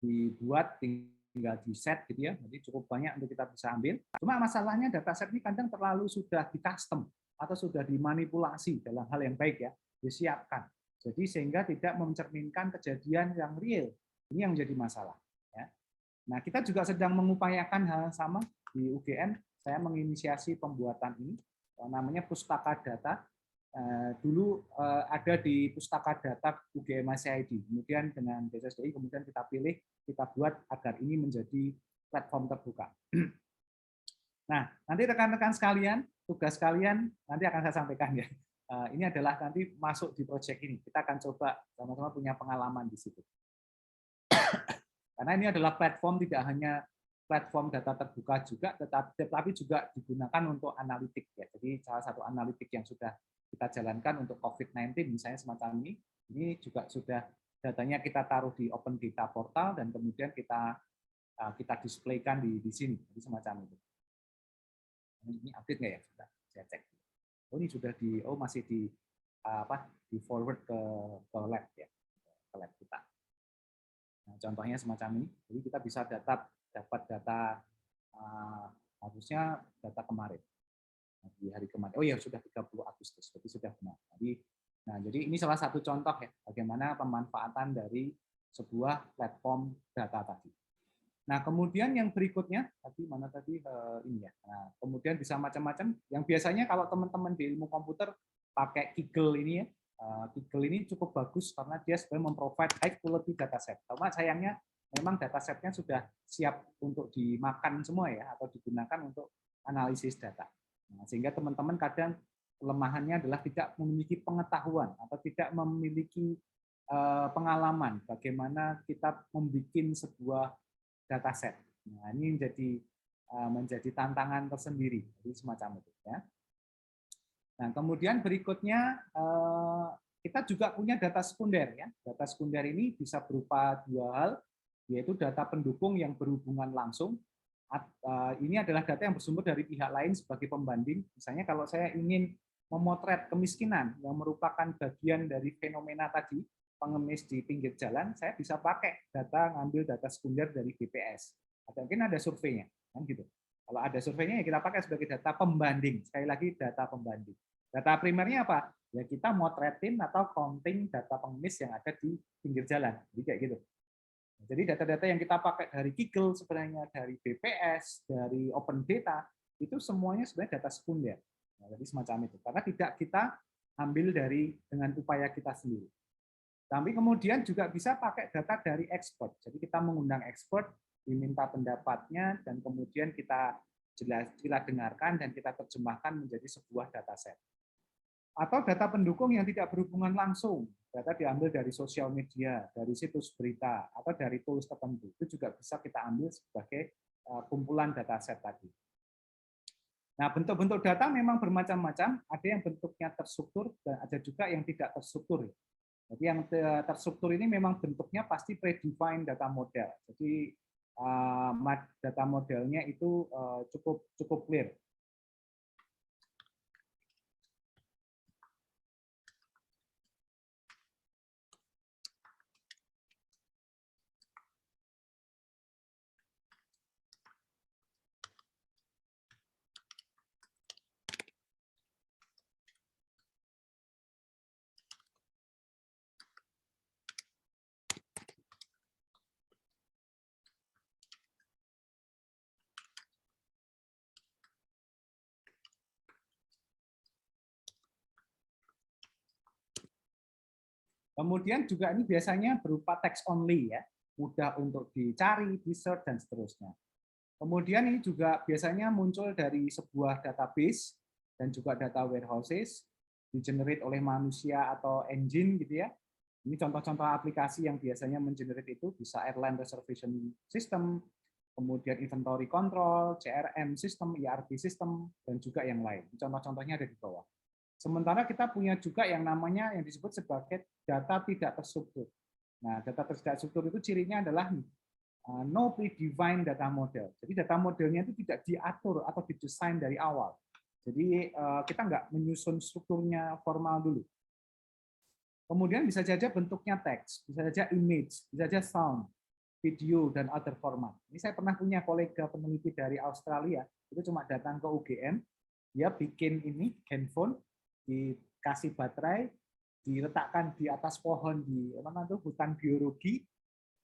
dibuat, tinggal di set gitu ya. Jadi cukup banyak untuk kita bisa ambil. Cuma masalahnya dataset ini kadang terlalu sudah di custom atau sudah dimanipulasi dalam hal yang baik ya, disiapkan. Jadi sehingga tidak mencerminkan kejadian yang real. Ini yang menjadi masalah. Ya. Nah, kita juga sedang mengupayakan hal yang sama di UGM. Saya menginisiasi pembuatan ini, namanya Pustaka Data. Dulu ada di Pustaka Data UGM ICID. Kemudian dengan BSSDI kemudian kita pilih, kita buat agar ini menjadi platform terbuka. Nah, nanti rekan-rekan sekalian, tugas kalian nanti akan saya sampaikan ya. Ini adalah nanti masuk di proyek ini. Kita akan coba sama-sama punya pengalaman di situ. Karena ini adalah platform tidak hanya platform data terbuka juga, tetapi juga digunakan untuk analitik ya. Jadi salah satu analitik yang sudah kita jalankan untuk COVID-19 misalnya semacam ini juga sudah datanya kita taruh di Open Data Portal dan kemudian kita displaykan di sini, jadi semacam itu. Ini update nggak ya? Sudah saya cek. Oh ini sudah masih di forward ke lab ya, ke lab kita. Nah, contohnya semacam ini. Jadi kita bisa dapat data harusnya data kemarin. Di hari kemarin. Oh ya sudah 30 Agustus. Berarti sudah benar. Jadi ini salah satu contoh ya bagaimana pemanfaatan dari sebuah platform data tadi. Nah, kemudian yang berikutnya tadi mana tadi ini ya. Nah, kemudian bisa macam-macam. Yang biasanya kalau teman-teman di ilmu komputer pakai Kaggle ini ya. Kaggle ini cukup bagus karena dia sebenarnya memprovide high quality dataset. Cuma sayangnya memang datasetnya sudah siap untuk dimakan semua ya atau digunakan untuk analisis data. Nah, sehingga teman-teman kadang kelemahannya adalah tidak memiliki pengetahuan atau tidak memiliki pengalaman bagaimana kita membuat sebuah dataset. Nah, ini menjadi tantangan tersendiri, jadi semacam itu ya. Nah, kemudian berikutnya kita juga punya data sekunder ya. Data sekunder ini bisa berupa dua hal, yaitu data pendukung yang berhubungan langsung. Ini adalah data yang bersumber dari pihak lain sebagai pembanding. Misalnya kalau saya ingin memotret kemiskinan yang merupakan bagian dari fenomena tadi, pengemis di pinggir jalan, saya bisa pakai ngambil data sekunder dari BPS. Atau mungkin ada surveinya, kan gitu. Kalau ada surveinya ya kita pakai sebagai data pembanding. Sekali lagi data pembanding. Data primernya apa? Ya kita motretin atau counting data pengemis yang ada di pinggir jalan. Jadi kayak gitu. Jadi data-data yang kita pakai dari Kaggle sebenarnya, dari BPS, dari Open Data, itu semuanya sebenarnya data sekunder. Nah, jadi semacam itu. Karena tidak kita ambil dengan upaya kita sendiri. Tapi kemudian juga bisa pakai data dari expert. Jadi kita mengundang expert, diminta pendapatnya, dan kemudian kita dengarkan dan kita terjemahkan menjadi sebuah dataset. Atau data pendukung yang tidak berhubungan langsung, data diambil dari sosial media, dari situs berita, atau dari tools tertentu. Itu juga bisa kita ambil sebagai kumpulan dataset tadi. Nah, bentuk-bentuk data memang bermacam-macam, ada yang bentuknya terstruktur dan ada juga yang tidak terstruktur. Jadi yang terstruktur ini memang bentuknya pasti predefined data model. Jadi data modelnya itu cukup clear. Kemudian juga ini biasanya berupa text only ya, mudah untuk dicari, di search dan seterusnya. Kemudian ini juga biasanya muncul dari sebuah database dan juga data warehouses. di-generate oleh manusia atau engine gitu ya. Ini contoh-contoh aplikasi yang biasanya men-generate itu bisa airline reservation system, kemudian inventory control, CRM system, ERP system, dan juga yang lain. Contoh-contohnya ada di bawah. Sementara kita punya juga yang namanya yang disebut sebagai data tidak terstruktur. Nah, data tidak terstruktur itu cirinya adalah no predefined data model. Jadi data modelnya itu tidak diatur atau didesain dari awal. Jadi kita nggak menyusun strukturnya formal dulu. Kemudian bisa saja bentuknya teks, bisa saja image, bisa saja sound, video, dan other format. Ini saya pernah punya kolega peneliti dari Australia, itu cuma datang ke UGM, dia bikin ini handphone, dikasih baterai, diletakkan di atas pohon di mana tuh hutan biologi.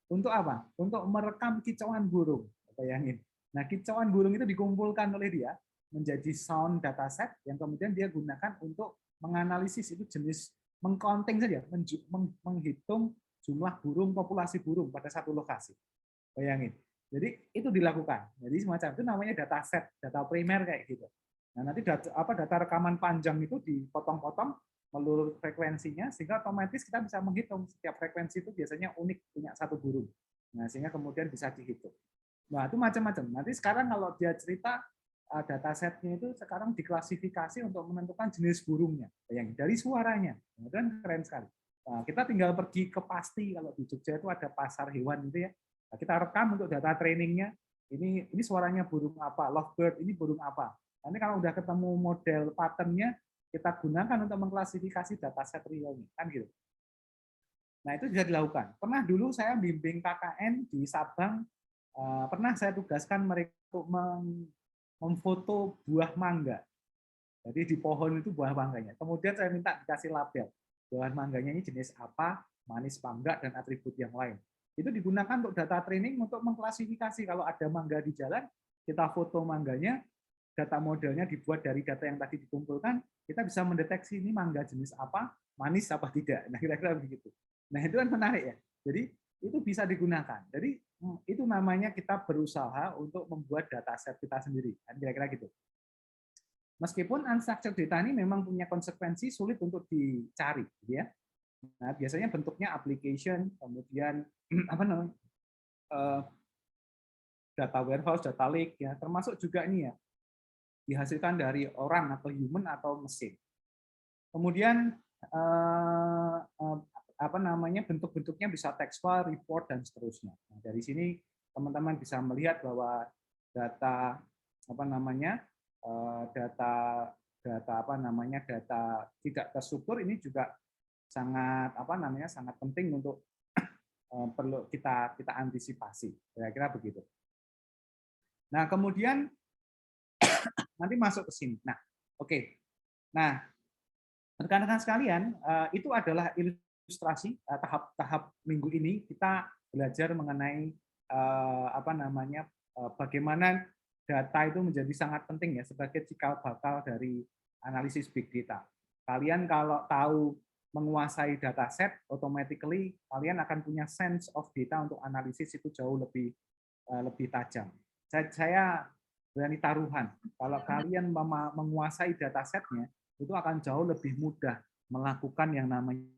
Untuk apa? Untuk merekam kicauan burung. Bayangin. Nah, kicauan burung itu dikumpulkan oleh dia menjadi sound dataset yang kemudian dia gunakan untuk menganalisis itu jenis, mengcounting saja, menghitung jumlah burung, populasi burung pada satu lokasi. Bayangin. Jadi itu dilakukan. Jadi semacam itu namanya dataset, data primer kayak gitu. Nah, nanti data rekaman panjang itu dipotong-potong menurut frekuensinya, sehingga otomatis kita bisa menghitung setiap frekuensi itu biasanya unik, punya satu burung. Nah, sehingga kemudian bisa dihitung. Nah, itu macam-macam. Nanti sekarang kalau dia cerita datasetnya itu sekarang diklasifikasi untuk menentukan jenis burungnya, yang dari suaranya. Nah, kan keren sekali. Nah, kita tinggal pergi ke Pasti, kalau di Jogja itu ada pasar hewan gitu ya. Nah, kita rekam untuk data trainingnya. Ini suaranya burung apa, lovebird ini burung apa. Nanti kalau udah ketemu model patternnya, kita gunakan untuk mengklasifikasi dataset realnya, kan gitu. Nah, itu bisa dilakukan. Pernah dulu saya bimbing KKN di Sabang, pernah saya tugaskan mereka untuk memfoto buah mangga. Jadi di pohon itu buah mangganya. Kemudian saya minta dikasih label. Buah mangganya ini jenis apa, manis apa enggak, dan atribut yang lain. Itu digunakan untuk data training untuk mengklasifikasi. Kalau ada mangga di jalan, kita foto mangganya, data modelnya dibuat dari data yang tadi dikumpulkan, kita bisa mendeteksi ini mangga jenis apa, manis apa tidak. Nah, kira-kira begitu. Nah, itu kan menarik ya. Jadi itu bisa digunakan. Jadi itu namanya kita berusaha untuk membuat dataset kita sendiri. Kan kira-kira gitu. Meskipun unstructured data ini memang punya konsekuensi sulit untuk dicari, ya. Nah, biasanya bentuknya application, kemudian apa namanya, data warehouse, data lake, ya, termasuk juga ini ya, dihasilkan dari orang atau human atau mesin. Kemudian apa namanya, bentuk-bentuknya bisa tekstual, report, dan seterusnya. Nah, dari sini teman-teman bisa melihat bahwa data apa namanya, data apa namanya, data tidak terstruktur ini juga sangat apa namanya, sangat penting untuk perlu kita antisipasi. Kira-kira begitu. Nah, kemudian nanti masuk ke sini. Nah, oke. Nah, rekan-rekan sekalian, itu adalah ilustrasi tahap-tahap minggu ini kita belajar mengenai apa namanya, bagaimana data itu menjadi sangat penting ya sebagai cikal bakal dari analisis big data. Kalian kalau tahu menguasai dataset, automatically kalian akan punya sense of data untuk analisis itu jauh lebih tajam. Saya berani taruhan, kalau kalian menguasai datasetnya, itu akan jauh lebih mudah melakukan yang namanya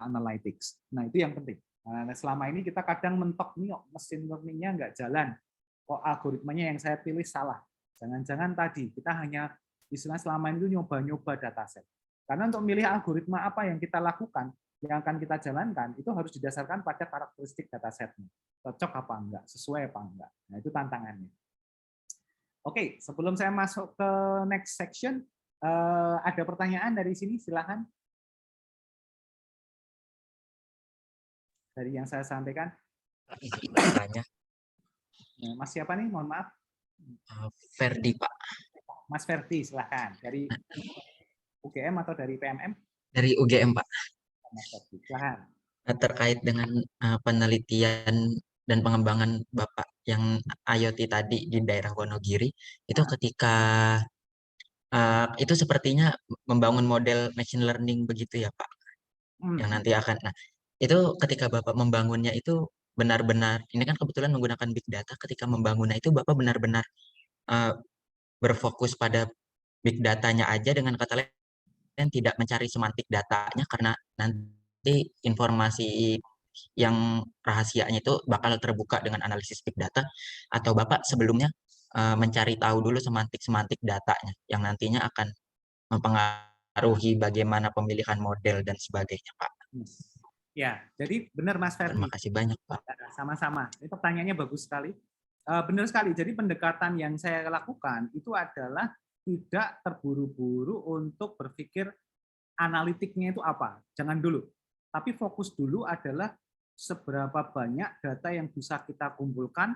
analytics. Nah, itu yang penting. Nah, selama ini kita kadang mentok nih, mesin learning-nya nggak jalan. Kok algoritmanya yang saya pilih salah. Jangan-jangan tadi kita hanya istilah selama ini nyoba-nyoba dataset. Karena untuk memilih algoritma apa yang kita lakukan, yang akan kita jalankan, itu harus didasarkan pada karakteristik datasetnya. Cocok apa enggak, sesuai apa enggak. Nah, itu tantangannya. Oke, sebelum saya masuk ke next section, ada pertanyaan dari sini, silakan. Dari yang saya sampaikan. Bertanya. Mas siapa nih? Mohon maaf. Ferdi, Pak. Mas Ferdi, silakan. Dari UGM atau dari PMM? Dari UGM, Pak. Mas Ferdi, silakan. Terkait dengan penelitian dan pengembangan Bapak yang IoT tadi di daerah Wonogiri, itu ketika itu sepertinya membangun model machine learning begitu ya, Pak? Yang nanti akan, nah, itu ketika Bapak membangunnya itu benar-benar, ini kan kebetulan menggunakan big data, ketika membangunnya itu Bapak benar-benar berfokus pada big datanya aja, dengan kata lain tidak mencari semantik datanya karena nanti informasi yang rahasianya itu bakal terbuka dengan analisis big data, atau Bapak sebelumnya mencari tahu dulu semantik-semantik datanya yang nantinya akan mempengaruhi bagaimana pemilihan model dan sebagainya, Pak. Ya, jadi benar Mas Terima Ferdi. kasih banyak, Pak. Sama-sama. Ini pertanyaannya bagus sekali. Benar sekali. Jadi pendekatan yang saya lakukan itu adalah tidak terburu-buru untuk berpikir analitiknya itu apa. Jangan dulu. Tapi fokus dulu adalah seberapa banyak data yang bisa kita kumpulkan,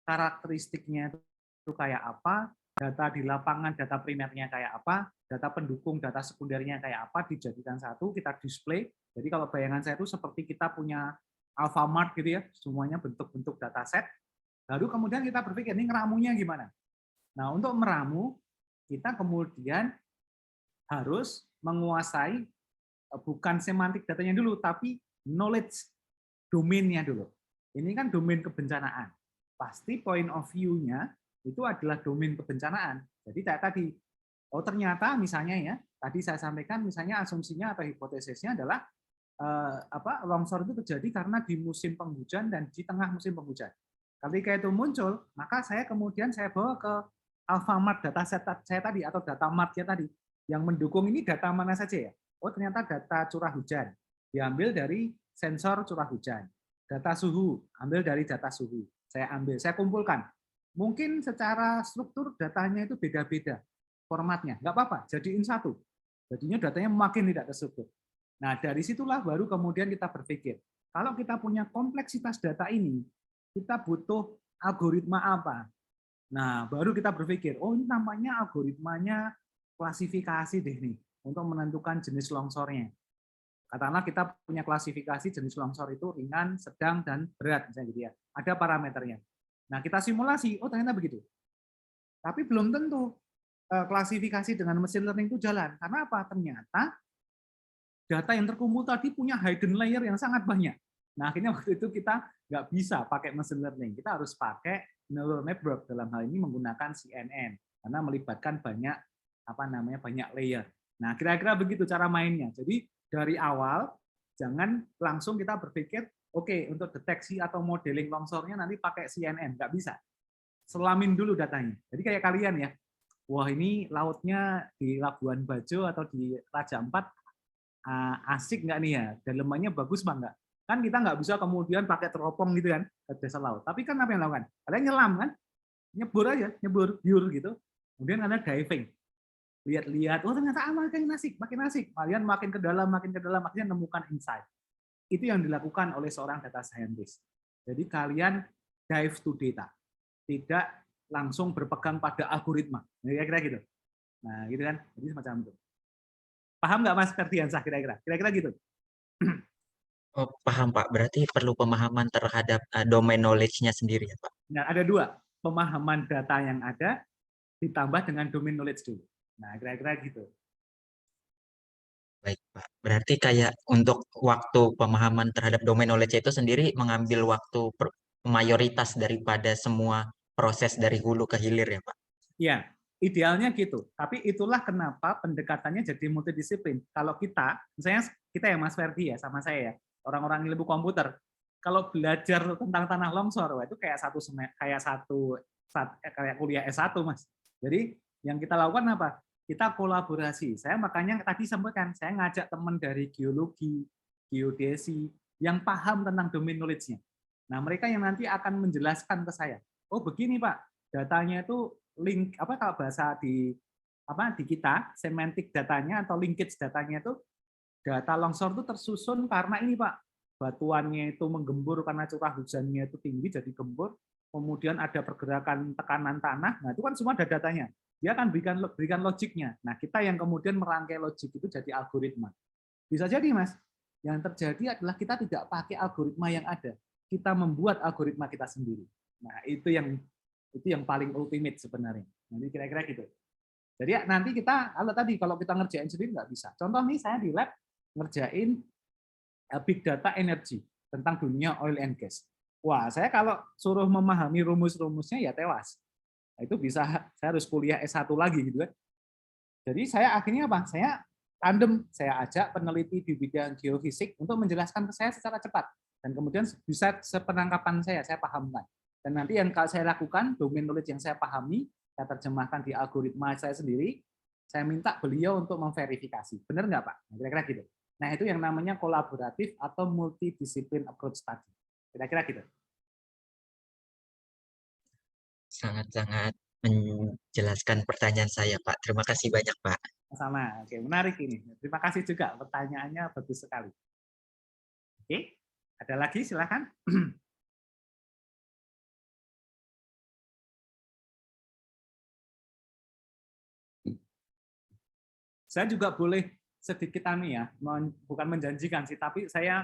karakteristiknya itu kayak apa, data di lapangan, data primernya kayak apa, data pendukung, data sekundernya kayak apa, dijadikan satu, kita display. Jadi kalau bayangan saya itu seperti kita punya Alfamart gitu ya, semuanya bentuk-bentuk dataset. Lalu kemudian kita berpikir, ini ngeramunya gimana? Nah, untuk meramu, kita kemudian harus menguasai bukan semantik datanya dulu, tapi knowledge domainnya dulu. Ini kan domain kebencanaan. Pasti point of view-nya itu adalah domain kebencanaan. Jadi tadi, oh ternyata misalnya ya, tadi saya sampaikan misalnya asumsinya atau hipotesisnya adalah longsor itu terjadi karena di musim penghujan dan di tengah musim penghujan. Ketika itu muncul, maka saya kemudian saya bawa ke Alfamart dataset saya tadi atau data mart-nya tadi. Yang mendukung ini data mana saja ya? Oh ternyata data curah hujan diambil dari sensor curah hujan. Data suhu ambil dari data suhu. Saya kumpulkan. Mungkin secara struktur datanya itu beda-beda formatnya. Nggak apa-apa, jadiin satu. Jadinya datanya makin tidak terstruktur. Nah dari situlah baru kemudian kita berpikir. Kalau kita punya kompleksitas data ini, kita butuh algoritma apa? Nah, baru kita berpikir, oh ini namanya algoritmanya klasifikasi deh nih, untuk menentukan jenis longsornya. Katakanlah kita punya klasifikasi jenis longsor itu ringan, sedang, dan berat, misalnya gitu ya. Ada parameternya. Nah, kita simulasi, oh ternyata begitu. Tapi belum tentu klasifikasi dengan mesin learning itu jalan. Karena apa? Ternyata data yang terkumpul tadi punya hidden layer yang sangat banyak. Nah, akhirnya waktu itu kita nggak bisa pakai mesin learning. Kita harus pakai neural network, dalam hal ini menggunakan CNN, karena melibatkan banyak banyak layer. Nah, kira-kira begitu cara mainnya. Jadi dari awal jangan langsung kita berpikir, oke, untuk deteksi atau modeling longsornya nanti pakai CNN, nggak bisa. Selamin dulu datanya. Jadi kayak kalian ya, wah ini lautnya di Labuan Bajo atau di Raja Ampat asik nggak nih ya, dalemannya bagus nggak? Kan kita nggak bisa kemudian pakai teropong gitu kan ke dasar laut. Tapi kan apa yang dilakukan? Kalian nyelam kan, nyebur aja, nyebur, biur gitu. Kemudian kalian diving, lihat-lihat, oh ternyata makin asik. Kalian makin ke dalam, akhirnya nemukan insight. Itu yang dilakukan oleh seorang data scientist. Jadi kalian dive to data, tidak langsung berpegang pada algoritma. Kira-kira gitu. Nah, gitu kan. Jadi semacam itu. Paham nggak Mas Ferdiansah kira-kira? Kira-kira gitu. Oh, paham Pak. Berarti perlu pemahaman terhadap domain knowledge-nya sendiri ya Pak? Nah, ada dua. Pemahaman data yang ada ditambah dengan domain knowledge dulu. Nah, kira-kira gitu. Baik Pak. Berarti kayak untuk waktu pemahaman terhadap domain knowledge itu sendiri mengambil waktu mayoritas daripada semua proses dari hulu ke hilir ya Pak? Ya, idealnya gitu. Tapi itulah kenapa pendekatannya jadi multidisiplin. Kalau kita, misalnya kita ya Mas Ferdi ya, sama saya ya, orang-orang ilmu komputer, kalau belajar tentang tanah longsor, itu kayak kayak kuliah S1 Mas. Jadi yang kita lakukan apa? Kita kolaborasi. Saya makanya tadi sampaikan, saya ngajak teman dari geologi, geodesi yang paham tentang domain knowledge-nya. Nah, mereka yang nanti akan menjelaskan ke saya. Oh, begini Pak, datanya itu link kalau bahasa di kita semantik datanya atau linkage datanya itu data longsor itu tersusun karena ini Pak, batuannya itu menggembur karena curah hujannya itu tinggi jadi gembur, kemudian ada pergerakan tekanan tanah. Nah, itu kan semua ada datanya. Dia akan berikan logiknya. Nah, kita yang kemudian merangkai logik itu jadi algoritma. Bisa jadi Mas, yang terjadi adalah kita tidak pakai algoritma yang ada. Kita membuat algoritma kita sendiri. Nah, itu yang paling ultimate sebenarnya. Nanti kira-kira gitu. Jadi nanti kalau kita ngerjain sendiri nggak bisa. Contoh nih saya di lab ngerjain big data energy tentang dunia oil and gas. Wah, saya kalau suruh memahami rumus-rumusnya ya tewas. Nah, itu bisa saya harus kuliah S1 lagi gitu kan. Jadi saya akhirnya apa? Saya tandem, saya ajak peneliti di bidang geofisik untuk menjelaskan ke saya secara cepat. Dan kemudian bisa sepenangkapan saya pahamkan. Dan nanti yang saya lakukan, domain knowledge yang saya pahami, saya terjemahkan di algoritma saya sendiri, saya minta beliau untuk memverifikasi. Benar nggak, Pak? Kira-kira gitu. Nah, itu yang namanya kolaboratif atau multidisiplin approach study. Kira-kira gitu. Sangat-sangat menjelaskan pertanyaan saya, Pak. Terima kasih banyak, Pak. Sama. Oke, menarik ini. Terima kasih juga, pertanyaannya bagus sekali. Oke, ada lagi silakan. Saya juga boleh sedikit ya, bukan menjanjikan sih, tapi saya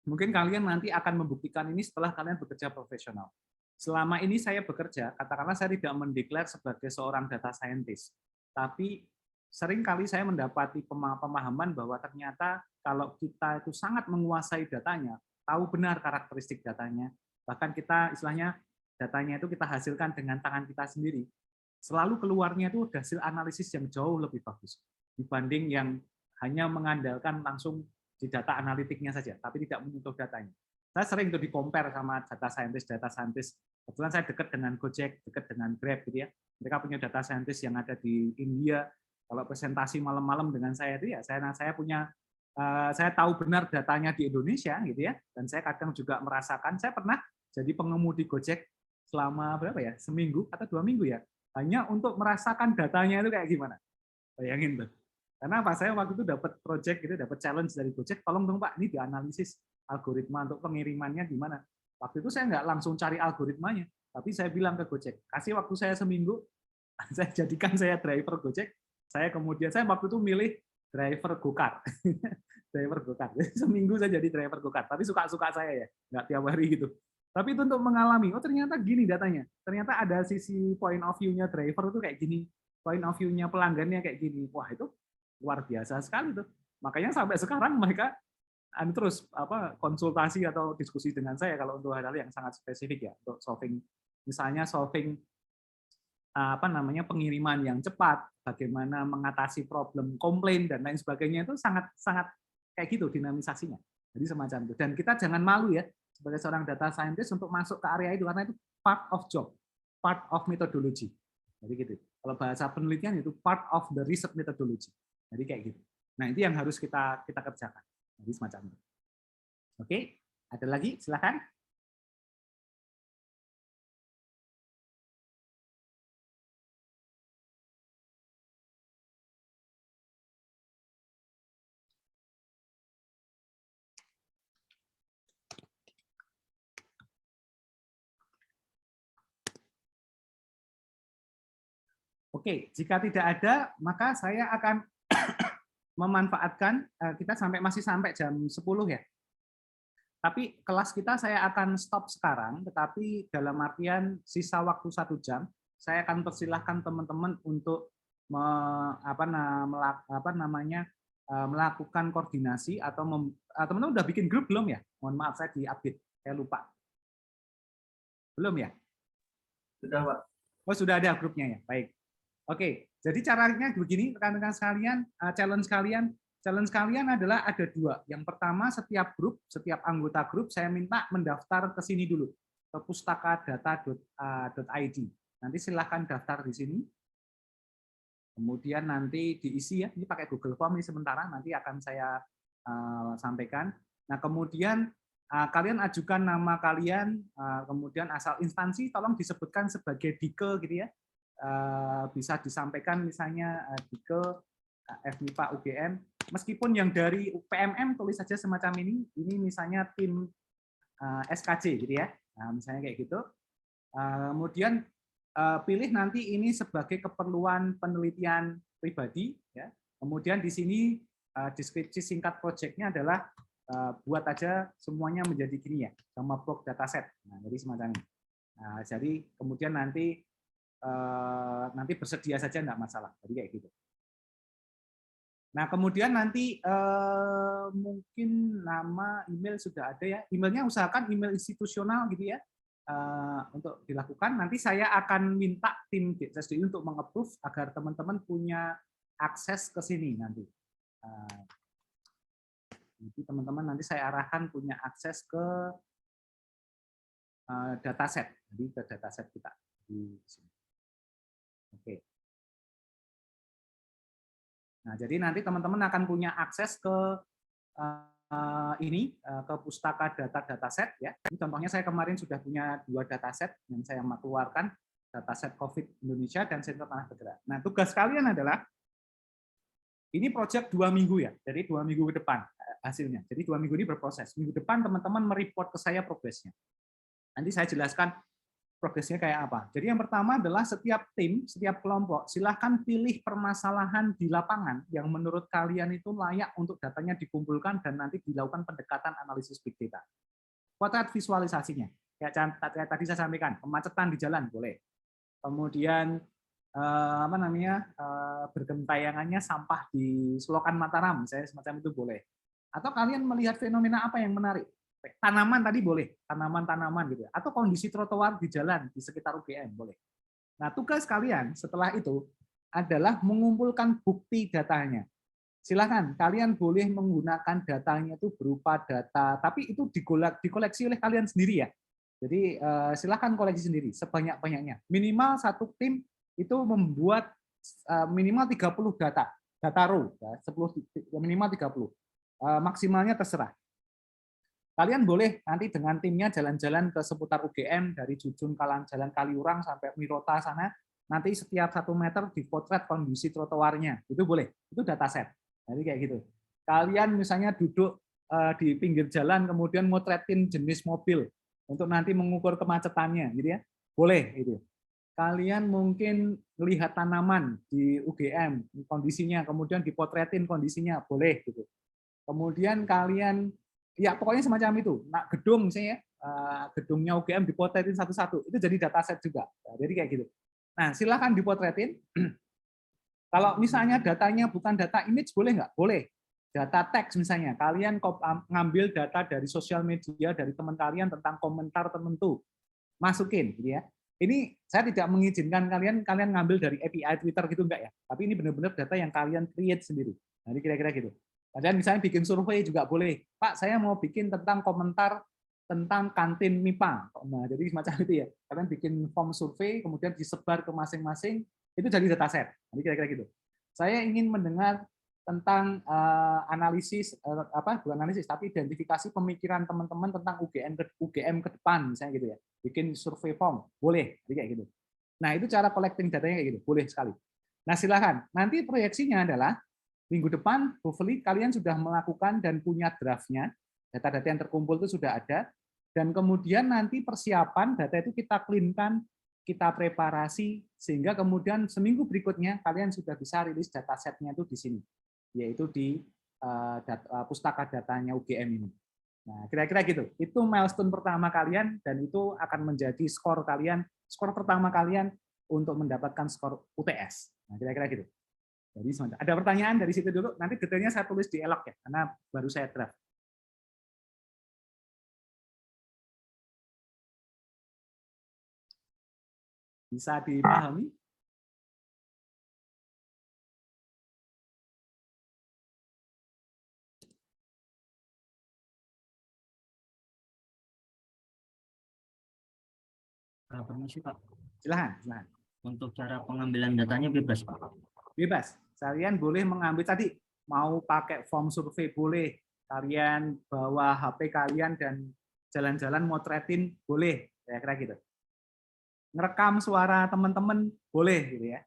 mungkin kalian nanti akan membuktikan ini setelah kalian bekerja profesional. Selama ini saya bekerja, katakanlah saya tidak mendeklar sebagai seorang data scientist, tapi sering kali saya mendapati pemahaman bahwa ternyata kalau kita itu sangat menguasai datanya, tahu benar karakteristik datanya, bahkan kita istilahnya datanya itu kita hasilkan dengan tangan kita sendiri, selalu keluarnya itu hasil analisis yang jauh lebih bagus dibanding yang hanya mengandalkan langsung di data analitiknya saja, tapi tidak menyentuh datanya. Saya sering itu di-compare sama data scientist. Kebetulan saya dekat dengan Gojek, dekat dengan Grab, gitu ya. Mereka punya data scientist yang ada di India. Kalau presentasi malam-malam dengan saya itu ya, saya tahu benar datanya di Indonesia, gitu ya. Dan saya kadang juga merasakan, saya pernah jadi pengemudi Gojek selama berapa ya, seminggu atau 2 minggu ya, hanya untuk merasakan datanya itu kayak gimana. Bayangin tuh. Karena apa? Saya waktu itu dapat project gitu, dapat challenge dari Gojek, tolong dong Pak, ini dianalisis algoritma untuk pengirimannya gimana. Waktu itu saya nggak langsung cari algoritmanya, tapi saya bilang ke Gojek, kasih waktu saya seminggu, saya jadikan saya driver Gojek. Saya waktu itu milih driver go-kart. Driver go-kart. Seminggu saya jadi driver go-kart, tapi suka-suka saya ya, nggak tiap hari gitu. Tapi itu untuk mengalami, oh ternyata gini datanya. Ternyata ada sisi point of view-nya driver itu kayak gini, point of view-nya pelanggannya kayak gini. Wah, itu luar biasa sekali tuh. Makanya sampai sekarang mereka terus konsultasi atau diskusi dengan saya kalau untuk hal-hal yang sangat spesifik ya, untuk solving pengiriman yang cepat, bagaimana mengatasi problem komplain dan lain sebagainya, itu sangat kayak gitu dinamisasinya. Jadi semacam itu. Dan kita jangan malu ya sebagai seorang data scientist untuk masuk ke area itu, karena itu part of job, part of methodology. Jadi gitu. Kalau bahasa penelitian itu part of the research methodology. Jadi kayak gitu. Nah, itu yang harus kita kerjakan. Jadi semacam itu. Oke, ada lagi? Silakan. Oke, jika tidak ada, maka saya akan memanfaatkan, kita masih sampai jam 10 ya. Tapi kelas kita saya akan stop sekarang, tetapi dalam artian sisa waktu 1 jam, saya akan persilahkan teman-teman untuk melakukan koordinasi atau teman-teman udah bikin grup belum ya? Mohon maaf saya di-update, saya lupa. Belum ya? Sudah, Pak. Oh, sudah ada grupnya ya. Baik. Oke, jadi caranya begini, rekan-rekan sekalian, challenge kalian adalah ada 2. Yang pertama, setiap anggota grup saya minta mendaftar ke sini dulu, ke pustakadata.id. Nanti silahkan daftar di sini. Kemudian nanti diisi ya, ini pakai Google Form ini sementara, nanti akan saya sampaikan. Nah, kemudian kalian ajukan nama kalian, kemudian asal instansi tolong disebutkan sebagai Dike gitu ya. Bisa disampaikan misalnya Dike, FMIPA UGM, meskipun yang dari PMM tulis saja semacam ini misalnya tim SKJ gitu ya, nah, misalnya kayak gitu. Kemudian pilih nanti ini sebagai keperluan penelitian pribadi ya. Kemudian di sini deskripsi singkat proyeknya adalah buat aja semuanya menjadi gini ya, sama blok dataset. Nah, jadi semacam ini. Nah, jadi kemudian nanti bersedia saja enggak masalah. Jadi kayak gitu. Nah, kemudian nanti mungkin nama, email sudah ada ya. Emailnya usahakan email institusional gitu ya. Untuk dilakukan. Nanti saya akan minta tim DSDI untuk meng-approve agar teman-teman punya akses ke sini nanti. Jadi teman-teman nanti saya arahkan punya akses ke dataset, jadi ke dataset kita di sini. Oke. Nah, jadi nanti teman-teman akan punya akses ke ini, ke pustaka dataset ya. Ini contohnya saya kemarin sudah punya 2 dataset yang saya keluarkan, dataset COVID Indonesia dan Sentra Tanah Bergerak. Nah, tugas kalian adalah ini proyek 2 minggu ya, jadi 2 minggu ke depan hasilnya. Jadi 2 minggu ini berproses. Minggu depan teman-teman mereport ke saya progresnya. Nanti saya jelaskan progresnya kayak apa. Jadi yang pertama adalah setiap tim, setiap kelompok, silahkan pilih permasalahan di lapangan yang menurut kalian itu layak untuk datanya dikumpulkan dan nanti dilakukan pendekatan analisis big data. Potret visualisasinya, kayak tadi saya sampaikan, kemacetan di jalan boleh. Kemudian bergentayangannya sampah di Selokan Mataram, saya semacam itu boleh. Atau kalian melihat fenomena apa yang menarik? Tanaman tadi boleh, tanaman-tanaman gitu. Atau kondisi trotoar di jalan di sekitar UGM boleh. Nah, tugas kalian setelah itu adalah mengumpulkan bukti datanya. Silakan kalian boleh menggunakan datanya itu berupa data, tapi itu dikoleksi oleh kalian sendiri ya. Jadi silakan koleksi sendiri sebanyak-banyaknya. Minimal satu tim itu membuat minimal 30 data raw, ya, 10 minimal 30. Maksimalnya terserah. Kalian boleh nanti dengan timnya jalan-jalan ke seputar UGM dari Jujun Jalan Kaliurang sampai Mirota sana. Nanti setiap 1 meter dipotret kondisi trotoarnya. Itu boleh. Itu dataset. Jadi kayak gitu. Kalian misalnya duduk di pinggir jalan kemudian motretin jenis mobil untuk nanti mengukur kemacetannya, gitu ya. Boleh itu. Kalian mungkin melihat tanaman di UGM kondisinya, kemudian dipotretin kondisinya, boleh gitu. Kemudian kalian ya pokoknya semacam itu. Nah, gedung misalnya gedungnya UGM dipotretin satu-satu, itu jadi dataset juga. Nah, jadi kayak gitu. Nah, silakan dipotretin. Kalau misalnya datanya bukan data image boleh nggak? Boleh. Data teks misalnya, kalian ngambil data dari sosial media dari teman kalian tentang komentar tertentu, masukin, gitu ya. Ini saya tidak mengizinkan kalian ngambil dari API Twitter gitu enggak ya. Tapi ini benar-benar data yang kalian create sendiri. Nah, ini kira-kira gitu. Kemudian misalnya bikin survei juga boleh. Pak, saya mau bikin tentang komentar tentang kantin MIPA. Nah, jadi semacam itu ya. Kalian bikin form survei, kemudian disebar ke masing-masing, itu jadi dataset. Jadi kira-kira gitu. Saya ingin mendengar tentang analisis, bukan analisis, tapi identifikasi pemikiran teman-teman tentang UGM ke depan, misalnya gitu ya. Bikin survei form, boleh. Jadi kayak gitu. Nah, itu cara collecting datanya kayak gitu, boleh sekali. Nah, silakan. Nanti proyeksinya adalah minggu depan, hopefully kalian sudah melakukan dan punya draftnya, data-data yang terkumpul itu sudah ada, dan kemudian nanti persiapan data itu kita clean-kan, kita preparasi, sehingga kemudian seminggu berikutnya kalian sudah bisa rilis datasetnya itu di sini, yaitu di pustaka datanya UGM ini. Nah, kira-kira gitu. Itu milestone pertama kalian, dan itu akan menjadi skor pertama kalian untuk mendapatkan skor UTS. Nah, kira-kira gitu. Jadi ada pertanyaan dari situ dulu, nanti detailnya saya tulis di elok ya, karena baru saya draft. Bisa dipahami? Permisi Pak, Silahkan. untuk cara pengambilan datanya bebas Pak? Bebas. Kalian boleh mengambil tadi, mau pakai form survei boleh, kalian bawa HP kalian dan jalan-jalan motretin boleh, kira-kira gitu. Ngerekam suara teman-teman boleh gitu ya.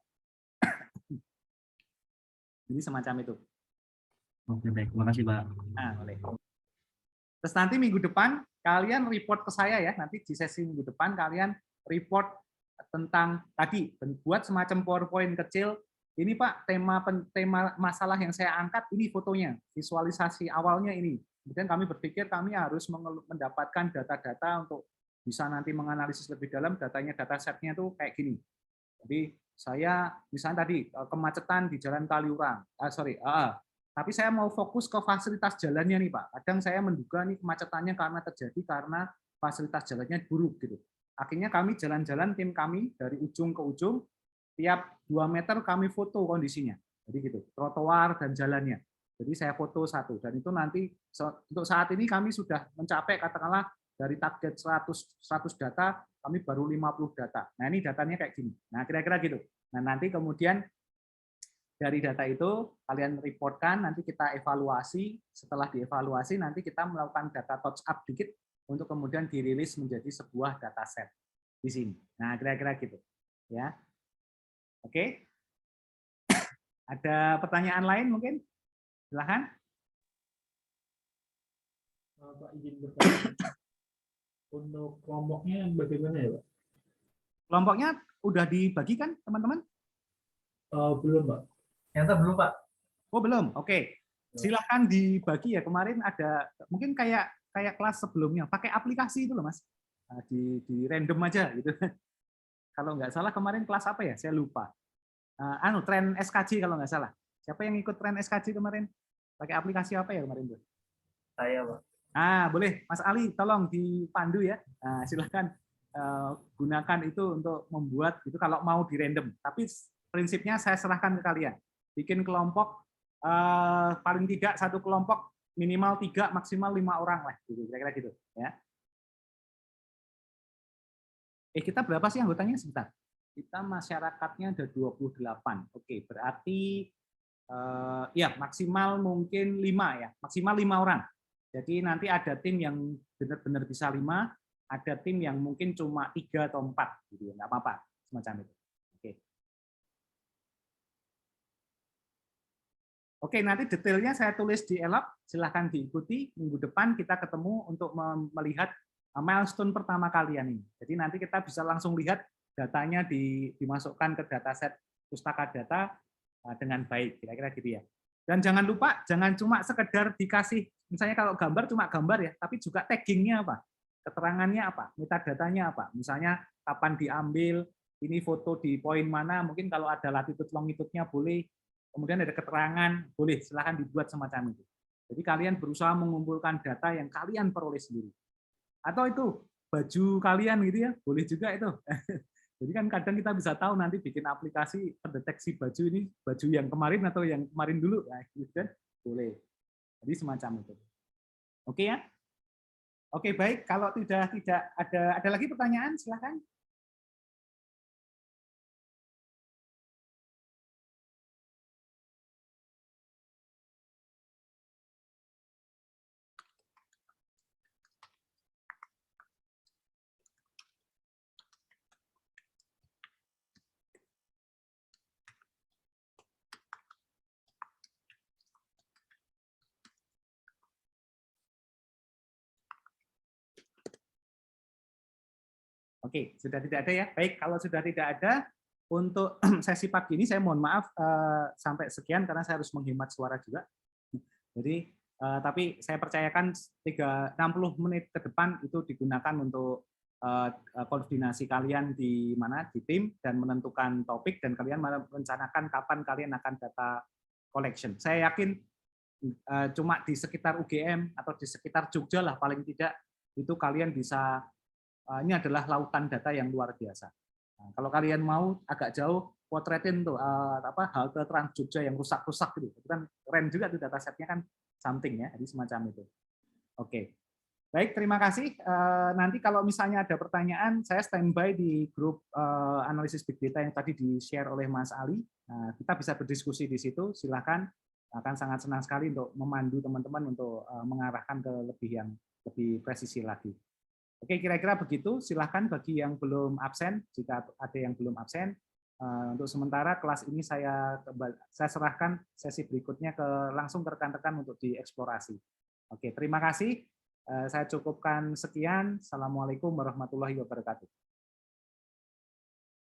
Jadi semacam itu. Oke baik, makasih Pak. Nah, boleh. Terus nanti minggu depan kalian report ke saya ya, nanti di sesi minggu depan kalian report tentang tadi, buat semacam PowerPoint kecil. Ini Pak, tema masalah yang saya angkat, ini fotonya, visualisasi awalnya ini. Kemudian kami berpikir kami harus mendapatkan data-data untuk bisa nanti menganalisis lebih dalam, datasetnya itu kayak gini. Jadi saya misalnya tadi kemacetan di Jalan Kaliurang, tapi saya mau fokus ke fasilitas jalannya nih Pak. Kadang saya menduga nih kemacetannya terjadi karena fasilitas jalannya buruk gitu. Akhirnya kami jalan-jalan, tim kami dari ujung ke ujung, tiap 2 meter kami foto kondisinya. Jadi gitu, trotoar dan jalannya. Jadi saya foto satu, dan itu nanti untuk saat ini kami sudah mencapai katakanlah dari target 100 data, kami baru 50 data. Nah ini datanya kayak gini. Nah kira-kira gitu. Nah nanti kemudian dari data itu kalian reportkan, nanti kita evaluasi. Setelah dievaluasi nanti kita melakukan data touch up dikit untuk kemudian dirilis menjadi sebuah dataset di sini. Nah kira-kira gitu. Ya, oke. Ada pertanyaan lain mungkin? Silahkan. Pak izin bertanya. Untuk kelompoknya bagaimana ya, Pak? Kelompoknya udah dibagikan, teman-teman? Belum, Pak. Ternyata belum, Pak. Oh, belum. Oke. Silahkan dibagi ya. Kemarin ada mungkin kayak kelas sebelumnya, pakai aplikasi itu loh, Mas. Nah, di random aja gitu. Kalau nggak salah kemarin kelas apa ya? Saya lupa. Tren SKJ kalau nggak salah. Siapa yang ikut tren SKJ kemarin? Pakai aplikasi apa ya kemarin tuh? Saya, Pak. Boleh, Mas Ali, tolong dipandu ya. Silahkan gunakan itu untuk membuat itu kalau mau di random. Tapi prinsipnya saya serahkan ke kalian. Bikin kelompok paling tidak satu kelompok minimal 3 maksimal 5 orang lah, gitu. Kira-kira gitu. Ya. Kita berapa sih anggotanya sebentar? Kita masyarakatnya ada 28. Oke, berarti ya maksimal mungkin 5 ya, maksimal 5 orang. Jadi nanti ada tim yang benar-benar bisa 5, ada tim yang mungkin cuma 3 atau 4, gitu ya, nggak apa-apa semacam itu. Oke, nanti detailnya saya tulis di ELAB, silahkan diikuti. Minggu depan kita ketemu untuk melihat milestone pertama kalian ini. Jadi nanti kita bisa langsung lihat datanya dimasukkan ke dataset pustaka data dengan baik, kira-kira gitu ya. Dan jangan lupa, jangan cuma sekedar dikasih, misalnya kalau gambar cuma gambar ya, tapi juga taggingnya apa, keterangannya apa, metadatanya apa, misalnya kapan diambil, ini foto di poin mana, mungkin kalau ada latitude longitude-nya boleh, kemudian ada keterangan, boleh, silahkan dibuat semacam itu. Jadi kalian berusaha mengumpulkan data yang kalian peroleh sendiri. Atau itu, baju kalian gitu ya, boleh juga itu. Jadi kan kadang kita bisa tahu nanti bikin aplikasi pendeteksi baju ini baju yang kemarin atau yang kemarin dulu, nah, gitu kan boleh. Jadi semacam itu. Oke ya? Oke baik. Kalau tidak ada lagi pertanyaan, silakan. Oke, sudah tidak ada ya. Baik, kalau sudah tidak ada, untuk sesi pagi ini saya mohon maaf sampai sekian karena saya harus menghemat suara juga. Jadi, tapi saya percayakan 60 menit ke depan itu digunakan untuk koordinasi kalian di mana di tim dan menentukan topik dan kalian merencanakan kapan kalian akan data collection. Saya yakin cuma di sekitar UGM atau di sekitar Jogja lah paling tidak itu kalian bisa. Ini adalah lautan data yang luar biasa. Nah, kalau kalian mau agak jauh, potretin tuh halte Trans Jogja yang rusak-rusak gitu. Itu kan keren juga tuh datasetnya kan something ya, jadi semacam itu. Oke. Baik, terima kasih. Nanti kalau misalnya ada pertanyaan, saya standby di grup analisis big data yang tadi di-share oleh Mas Ali. Nah, kita bisa berdiskusi di situ, silakan. Akan sangat senang sekali untuk memandu teman-teman untuk mengarahkan ke lebih presisi lagi. Oke, kira-kira begitu. Silahkan bagi yang belum absen, jika ada yang belum absen. Untuk sementara kelas ini saya serahkan sesi berikutnya langsung ke rekan-rekan untuk dieksplorasi. Oke, terima kasih. Saya cukupkan sekian. Assalamualaikum warahmatullahi wabarakatuh.